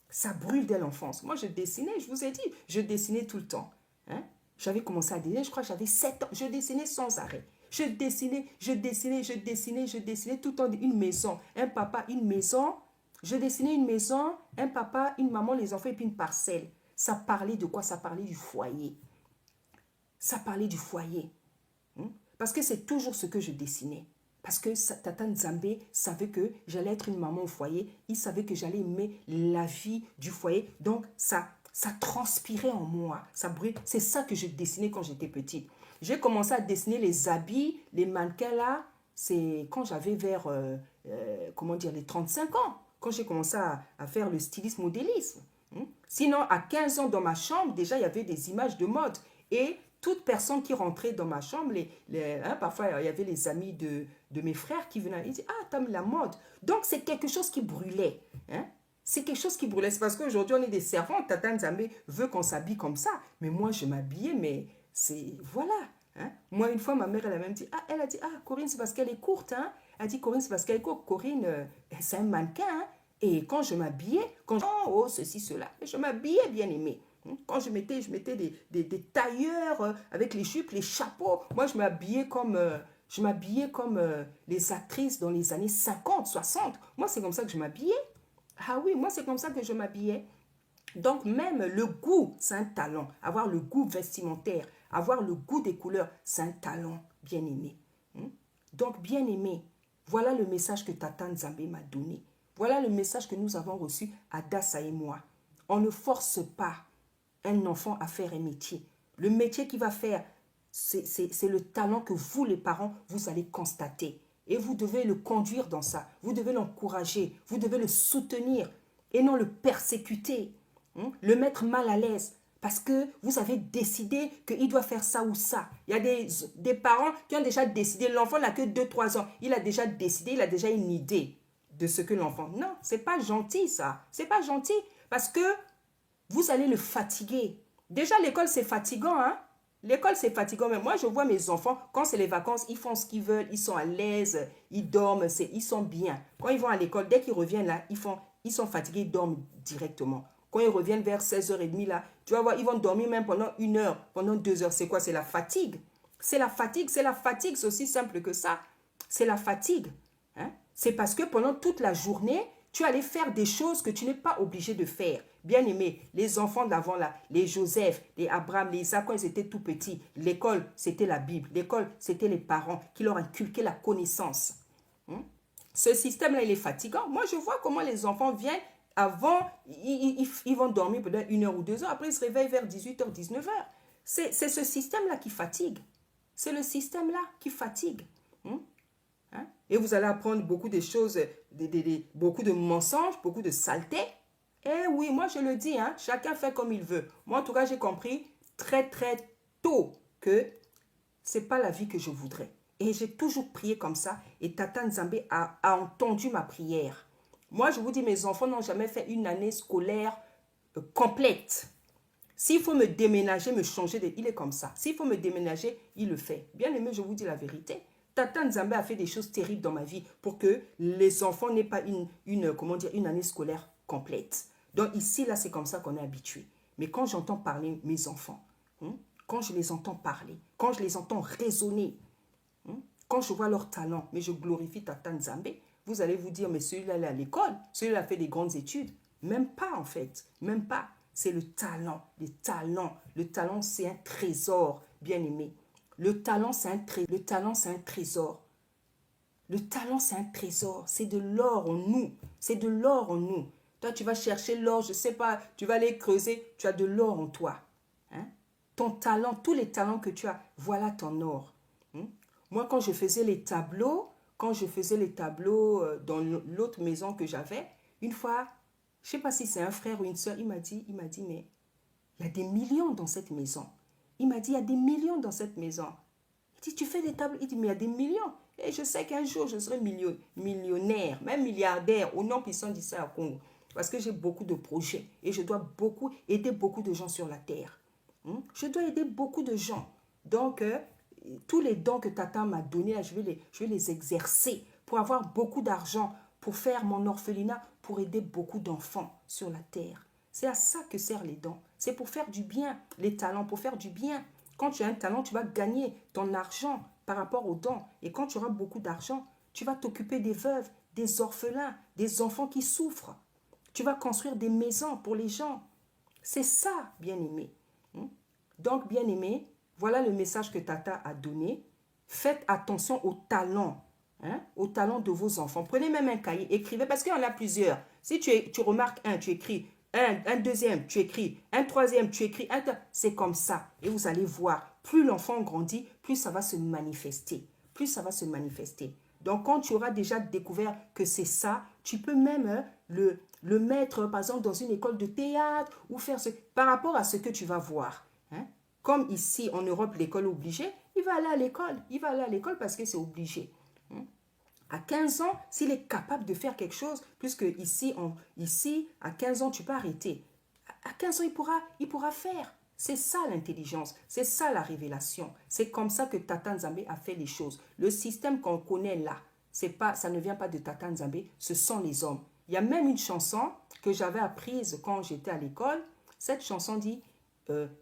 Ça brûle dès l'enfance. Moi, je dessinais, je vous ai dit, je dessinais tout le temps. J'avais commencé à dessiner, je crois que j'avais 7 ans. Je dessinais sans arrêt. Je dessinais tout le temps. Une maison, un papa, une maison. Je dessinais une maison, un papa, une maman, les enfants et puis une parcelle. Ça parlait de quoi? Ça parlait du foyer. Ça parlait du foyer. Parce que c'est toujours ce que je dessinais. Parce que Tata Nzambe savait que j'allais être une maman au foyer. Il savait que j'allais aimer la vie du foyer. Donc, ça transpirait en moi. Ça brûle. C'est ça que je dessinais quand j'étais petite. J'ai commencé à dessiner les habits, les mannequins là. C'est quand j'avais vers, les 35 ans. Quand j'ai commencé à faire le stylisme modélisme. Sinon, à 15 ans dans ma chambre, déjà, il y avait des images de mode. Et toute personne qui rentrait dans ma chambre, parfois, il y avait les amis de mes frères qui venaient. Ils disaient, ah, t'as mis la mode. Donc, c'est quelque chose qui brûlait. C'est quelque chose qui brûlait. C'est parce qu'aujourd'hui, on est des servantes. Tata Nzambe veut qu'on s'habille comme ça. Mais moi, je m'habillais, mais c'est... Voilà. Moi, une fois, ma mère, elle a même dit, elle a dit, Corinne, c'est parce qu'elle est courte. Elle a dit, Corinne, c'est parce qu'elle est courte. Corinne, c'est un mannequin. Et quand je m'habillais, ceci, cela, je m'habillais bien aimé. Quand je mettais des tailleurs avec les jupes, les chapeaux. Moi, je m'habillais comme les actrices dans les années 50, 60. Moi, c'est comme ça que je m'habillais. Ah oui, moi, c'est comme ça que je m'habillais. Donc, même le goût, c'est un talent. Avoir le goût vestimentaire, avoir le goût des couleurs, c'est un talent, bien aimé. Donc, bien aimé, voilà le message que Tata Nzambe m'a donné. Voilà le message que nous avons reçu, Adassa et moi. On ne force pas un enfant à faire un métier. Le métier qu'il va faire, c'est le talent que vous, les parents, vous allez constater. Et vous devez le conduire dans ça. Vous devez l'encourager. Vous devez le soutenir et non le persécuter. Le mettre mal à l'aise. Parce que vous avez décidé qu'il doit faire ça ou ça. Il y a des parents qui ont déjà décidé. L'enfant n'a que 2-3 ans. Il a déjà décidé, il a déjà une idée de ce que l'enfant... Non, c'est pas gentil ça. C'est pas gentil. Parce que vous allez le fatiguer. Déjà, l'école, c'est fatigant, L'école, c'est fatigant. Mais moi, je vois mes enfants, quand c'est les vacances, ils font ce qu'ils veulent, ils sont à l'aise, ils dorment, ils sont bien. Quand ils vont à l'école, dès qu'ils reviennent là, ils sont fatigués, ils dorment directement. Quand ils reviennent vers 16h30 là, tu vas voir, ils vont dormir même pendant 1 heure, pendant 2 heures. C'est quoi? C'est la fatigue. C'est la fatigue, c'est aussi simple que ça. C'est la fatigue. C'est parce que pendant toute la journée, tu allais faire des choses que tu n'es pas obligé de faire. Bien aimé, les enfants d'avant là, les Joseph, les Abraham, les Isaac, quand ils étaient tout petits, l'école, c'était la Bible. L'école, c'était les parents qui leur inculquaient la connaissance. Ce système-là, il est fatigant. Moi, je vois comment les enfants viennent avant, ils vont dormir peut-être 1 heure ou 2 heures. Après, ils se réveillent vers 18h, 19h. C'est ce système-là qui fatigue. C'est le système-là qui fatigue. Et vous allez apprendre beaucoup de choses, beaucoup de mensonges, beaucoup de saletés. Eh oui, moi je le dis, chacun fait comme il veut. Moi en tout cas, j'ai compris très très tôt que ce n'est pas la vie que je voudrais. Et j'ai toujours prié comme ça. Et Tata Nzambe a entendu ma prière. Moi, je vous dis, mes enfants n'ont jamais fait une année scolaire complète. S'il faut me déménager, me changer, il est comme ça. S'il faut me déménager, il le fait. Bien aimé, je vous dis la vérité. Tata Nzambe a fait des choses terribles dans ma vie pour que les enfants n'aient pas une année scolaire complète. Donc ici, là, c'est comme ça qu'on est habitué. Mais quand j'entends parler mes enfants, quand je les entends parler, quand je les entends raisonner, quand je vois leur talent, mais je glorifie Tata Nzambe, vous allez vous dire, mais celui-là, il est à l'école, celui-là a fait des grandes études. Même pas, en fait. Même pas. C'est le talent. Le talent. Le talent, c'est un trésor, bien aimé. Le talent, c'est un trésor. Le talent, c'est un trésor. Le talent, c'est un trésor. C'est de l'or en nous. C'est de l'or en nous. Toi, tu vas chercher l'or, je ne sais pas, tu vas aller creuser, tu as de l'or en toi. Ton talent, tous les talents que tu as, voilà ton or. Moi, quand je faisais les tableaux, dans l'autre maison que j'avais, une fois, je ne sais pas si c'est un frère ou une soeur, il m'a dit, mais Il y a des millions dans cette maison. Il m'a dit, il y a des millions dans cette maison. Il dit, tu fais des tables. Il dit, mais il y a des millions. Et je sais qu'un jour, je serai millionnaire, même milliardaire, au nom puissant d'Issa Congo. Parce que j'ai beaucoup de projets et je dois aider beaucoup de gens sur la terre. Je dois aider beaucoup de gens. Donc, tous les dons que Tata m'a donnés, je vais les exercer pour avoir beaucoup d'argent, pour faire mon orphelinat, pour aider beaucoup d'enfants sur la terre. C'est à ça que servent les dons. C'est pour faire du bien, les talents, pour faire du bien. Quand tu as un talent, tu vas gagner ton argent par rapport aux dons. Et quand tu auras beaucoup d'argent, tu vas t'occuper des veuves, des orphelins, des enfants qui souffrent. Tu vas construire des maisons pour les gens. C'est ça, bien-aimé. Donc, bien-aimé, voilà le message que Tata a donné. Faites attention aux talents, aux talents de vos enfants. Prenez même un cahier, écrivez, parce qu'il y en a plusieurs. Si tu remarques un, tu écris. Un deuxième, tu écris. Un troisième, tu écris. C'est comme ça. Et vous allez voir, plus l'enfant grandit, plus ça va se manifester. Plus ça va se manifester. Donc, quand tu auras déjà découvert que c'est ça, tu peux même le mettre, par exemple, dans une école de théâtre ou faire par rapport à ce que tu vas voir. Comme ici, en Europe, l'école est obligée, il va aller à l'école. Il va aller à l'école parce que c'est obligé. À 15 ans, s'il est capable de faire quelque chose, puisque ici, à 15 ans, tu peux arrêter. À 15 ans, il pourra faire. C'est ça l'intelligence, c'est ça la révélation. C'est comme ça que Tata Nzambe a fait les choses. Le système qu'on connaît là, ça ne vient pas de Tata Nzambe, ce sont les hommes. Il y a même une chanson que j'avais apprise quand j'étais à l'école. Cette chanson dit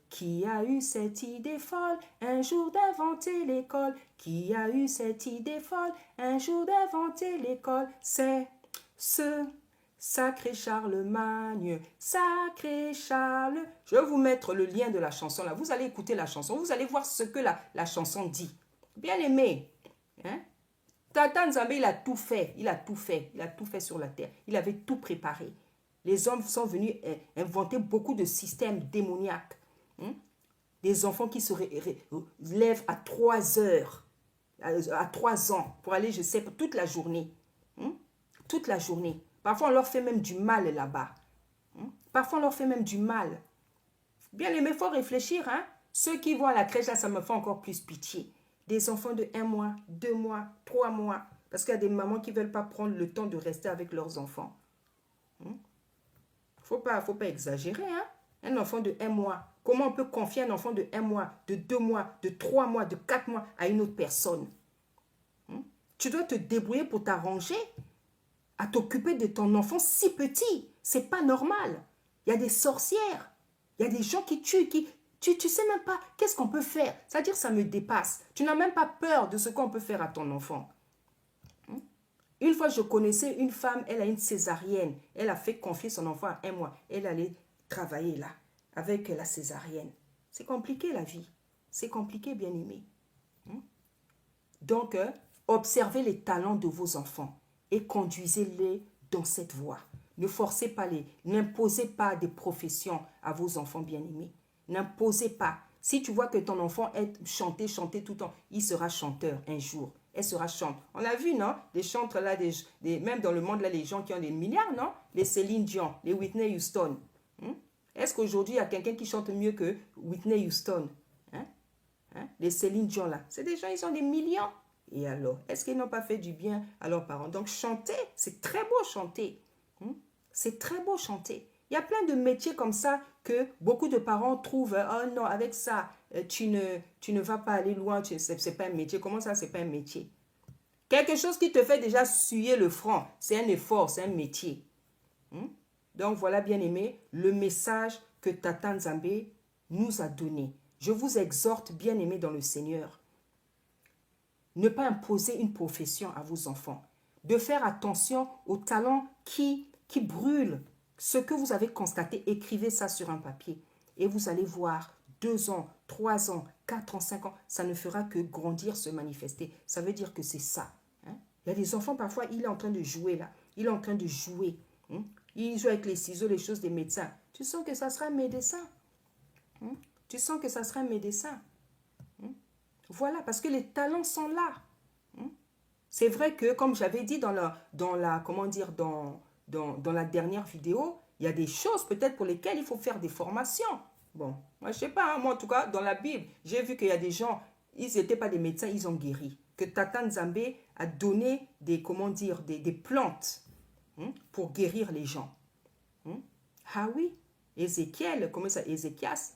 qui a eu cette idée folle un jour d'inventer l'école? Qui a eu cette idée folle un jour d'inventer l'école? C'est ce sacré Charlemagne, sacré Charles. Je vais vous mettre le lien de la chanson là. Vous allez écouter la chanson, vous allez voir ce que la chanson dit. Bien aimé, Tata Nzambe, il a tout fait, il a tout fait sur la terre. Il avait tout préparé. Les hommes sont venus inventer beaucoup de systèmes démoniaques. Des enfants qui se lèvent à 3 heures, à 3 ans, pour aller, je sais, toute la journée. Toute la journée. Parfois, on leur fait même du mal là-bas. Parfois, on leur fait même du mal. Bien aimé, il faut réfléchir. Ceux qui vont à la crèche, là, ça me fait encore plus pitié. Des enfants de 1 mois, 2 mois, 3 mois. Parce qu'il y a des mamans qui ne veulent pas prendre le temps de rester avec leurs enfants. Faut pas exagérer, Un enfant de 1 mois. Comment on peut confier un enfant de 1 mois, de 2 mois, de 3 mois, de 4 mois à une autre personne? Tu dois te débrouiller pour t'arranger à t'occuper de ton enfant si petit. C'est pas normal. Il y a des sorcières. Il y a des gens qui tuent, tu sais même pas qu'est-ce qu'on peut faire. C'est-à-dire ça me dépasse. Tu n'as même pas peur de ce qu'on peut faire à ton enfant. Une fois, je connaissais une femme, elle a une césarienne. Elle a fait confier son enfant à 1 mois. Elle allait travailler là, avec la césarienne. C'est compliqué la vie. C'est compliqué, bien aimé. Donc, observez les talents de vos enfants et conduisez-les dans cette voie. Ne forcez pas n'imposez pas des professions à vos enfants bien-aimés. N'imposez pas. Si tu vois que ton enfant est chanté tout le temps, il sera chanteur un jour. Elle sera chante. On a vu, non? Des chantres là, même dans le monde, là, les gens qui ont des milliards, non? Les Céline Dion, les Whitney Houston. Est-ce qu'aujourd'hui, il y a quelqu'un qui chante mieux que Whitney Houston? Les Céline Dion, là. C'est des gens, ils ont des millions. Et alors, est-ce qu'ils n'ont pas fait du bien à leurs parents? Donc, chanter, c'est très beau chanter. C'est très beau chanter. Il y a plein de métiers comme ça que beaucoup de parents trouvent, oh non, avec ça, tu ne vas pas aller loin, ce n'est pas un métier. Comment ça, ce n'est pas un métier? Quelque chose qui te fait déjà suer le front, c'est un effort, c'est un métier. Donc voilà, bien aimé, le message que Tata Nzambe nous a donné. Je vous exhorte, bien aimé dans le Seigneur, ne pas imposer une profession à vos enfants, de faire attention aux talents qui brûlent. Ce que vous avez constaté, écrivez ça sur un papier et vous allez voir 2 ans, 3 ans, 4 ans, 5 ans, ça ne fera que grandir, se manifester. Ça veut dire que c'est ça. Il y a des enfants, parfois, il est en train de jouer là. Il est en train de jouer. Il joue avec les ciseaux, les choses des médecins. Tu sens que ça sera un médecin. Tu sens que ça sera un médecin. Voilà, parce que les talents sont là. C'est vrai que, comme j'avais dit dans la dernière vidéo, il y a des choses peut-être pour lesquelles il faut faire des formations. Bon, moi je sais pas, hein, moi en tout cas, dans la Bible, j'ai vu qu'il y a des gens, ils n'étaient pas des médecins, ils ont guéri. Que Tata Nzambe a donné des, comment dire, des plantes pour guérir les gens. Hein. Ah oui, Ézéchiel, comment ça, Ézéchias,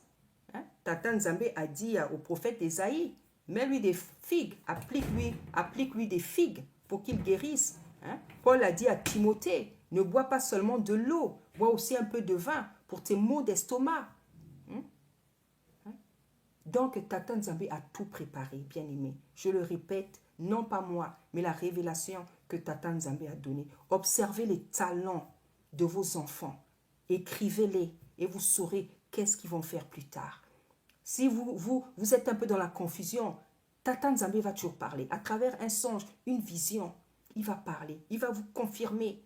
hein, Tata Nzambe a dit au prophète Esaïe, mets-lui des figues, applique-lui des figues pour qu'il guérisse. Hein. Paul a dit à Timothée, ne bois pas seulement de l'eau, bois aussi un peu de vin pour tes maux d'estomac. Donc, Tata Nzambe a tout préparé, bien aimé. Je le répète, non pas moi, mais la révélation que Tata Nzambe a donnée. Observez les talents de vos enfants. Écrivez-les et vous saurez qu'est-ce qu'ils vont faire plus tard. Si vous êtes un peu dans la confusion, Tata Nzambe va toujours parler. À travers un songe, une vision, il va parler. Il va vous confirmer.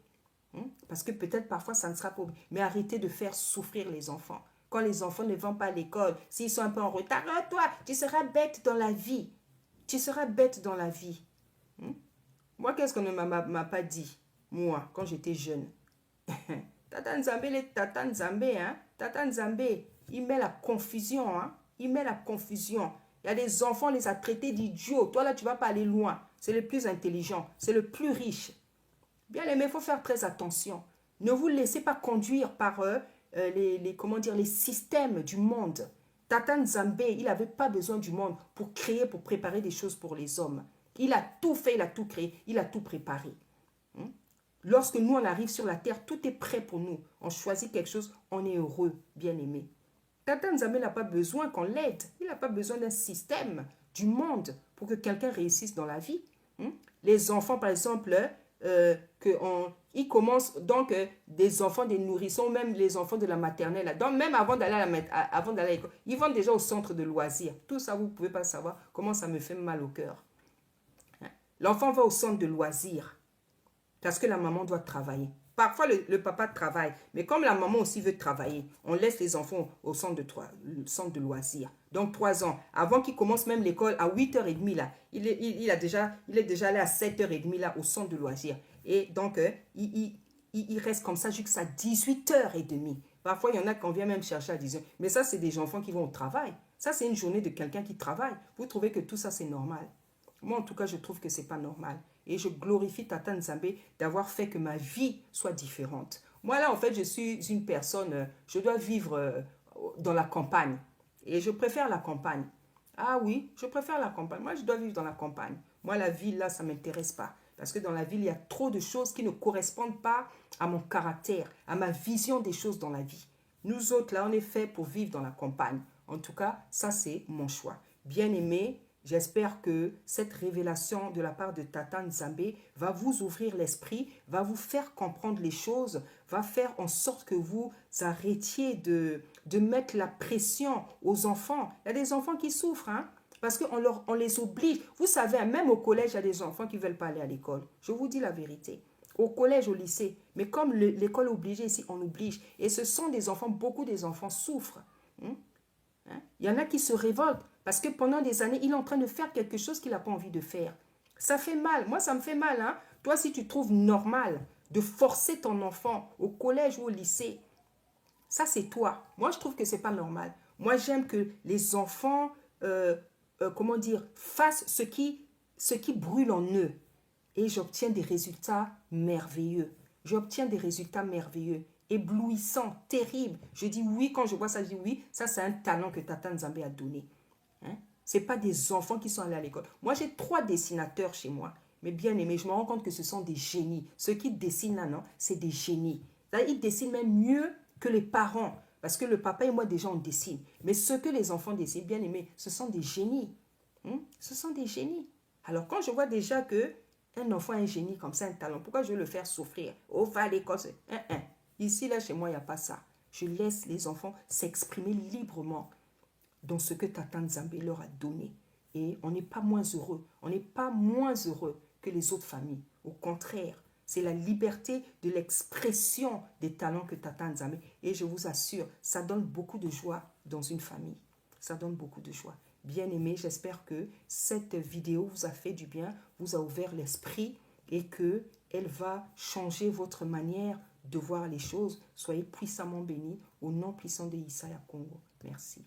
Parce que peut-être parfois ça ne sera pas. Mais arrêtez de faire souffrir les enfants. Quand les enfants ne vont pas à l'école, s'ils sont un peu en retard, oh, toi, tu seras bête dans la vie. Tu seras bête dans la vie. Moi, qu'est-ce qu'on ne m'a pas dit, moi, quand j'étais jeune? Tata Nzambe, les Tata Nzambe, hein? Tata Nzambe, il met la confusion, hein? Il met la confusion. Il y a des enfants, on les a traités d'idiots. Toi, là, tu ne vas pas aller loin. C'est le plus intelligent, c'est le plus riche. Bien aimé, il faut faire très attention. Ne vous laissez pas conduire par comment dire, les systèmes du monde. Tata Nzambe, il n'avait pas besoin du monde pour créer, pour préparer des choses pour les hommes. Il a tout fait, il a tout créé, il a tout préparé. Lorsque nous, on arrive sur la terre, tout est prêt pour nous. On choisit quelque chose, on est heureux, bien aimé. Tata Nzambe n'a pas besoin qu'on l'aide. Il n'a pas besoin d'un système du monde pour que quelqu'un réussisse dans la vie. Les enfants, par exemple, ils commencent donc des enfants, des nourrissons, même les enfants de la maternelle. Donc, même avant d'aller à l'école, ils vont déjà au centre de loisirs. Tout ça, vous ne pouvez pas savoir comment ça me fait mal au cœur. L'enfant va au centre de loisirs parce que la maman doit travailler. Parfois, le papa travaille, mais comme la maman aussi veut travailler, on laisse les enfants au centre de loisirs. Donc, 3 ans, avant qu'il commence même l'école, à 8h30, là, il est déjà allé à 7h30 là, au centre de loisirs. Et donc, il reste comme ça jusqu'à 18h30. Parfois, il y en a qui vient même chercher à 10h. Mais ça, c'est des enfants qui vont au travail. Ça, c'est une journée de quelqu'un qui travaille. Vous trouvez que tout ça, c'est normal? Moi, en tout cas, je trouve que ce n'est pas normal. Et je glorifie Tata Nzambe d'avoir fait que ma vie soit différente. Moi, là, en fait, je suis une personne, je dois vivre dans la campagne. Et je préfère la campagne. Ah oui, je préfère la campagne. Moi, je dois vivre dans la campagne. Moi, la ville, là, ça ne m'intéresse pas. Parce que dans la ville, il y a trop de choses qui ne correspondent pas à mon caractère, à ma vision des choses dans la vie. Nous autres, là, on est fait pour vivre dans la campagne. En tout cas, ça, c'est mon choix. Bien aimé, j'espère que cette révélation de la part de Tata Nzambe va vous ouvrir l'esprit, va vous faire comprendre les choses, va faire en sorte que vous arrêtiez de mettre la pression aux enfants. Il y a des enfants qui souffrent, hein, parce qu'on les oblige. Vous savez, même au collège, il y a des enfants qui ne veulent pas aller à l'école. Je vous dis la vérité. Au collège, au lycée. Mais comme l'école est obligée ici, on oblige. Et ce sont des enfants, beaucoup des enfants souffrent. Il y en a qui se révoltent parce que pendant des années, il est en train de faire quelque chose qu'il n'a pas envie de faire. Ça fait mal. Moi, ça me fait mal. Hein? Toi, si tu trouves normal de forcer ton enfant au collège ou au lycée, ça, c'est toi. Moi, je trouve que ce n'est pas normal. Moi, j'aime que les enfants, comment dire, fassent ce qui brûle en eux. Et j'obtiens des résultats merveilleux. J'obtiens des résultats merveilleux, éblouissants, terribles. Je dis oui, quand je vois ça, je dis oui, ça c'est un talent que Tata Nzambe a donné. Hein? Ce n'est pas des enfants qui sont allés à l'école. Moi, j'ai 3 dessinateurs chez moi. Mais bien aimé, je me rends compte que ce sont des génies. Ceux qui dessinent là, non, c'est des génies. Là, ils dessinent même mieux que les parents. Parce que le papa et moi, déjà, on dessine. Mais ce que les enfants dessinent, bien aimé, ce sont des génies. Ce sont des génies. Alors, quand je vois déjà que un enfant, un génie comme ça, un talent, pourquoi je veux le faire souffrir? Oh, va à l'école. Ici, là, chez moi, il n'y a pas ça. Je laisse les enfants s'exprimer librement dans ce que Tata Nzambe leur a donné. Et on n'est pas moins heureux. On n'est pas moins heureux que les autres familles. Au contraire, c'est la liberté de l'expression des talents que Tata Nzambe. Et je vous assure, ça donne beaucoup de joie dans une famille. Ça donne beaucoup de joie. Bien aimé, j'espère que cette vidéo vous a fait du bien, vous a ouvert l'esprit et qu'elle va changer votre manière de voir les choses. Soyez puissamment bénis au nom puissant de Issaïa Congo. Merci.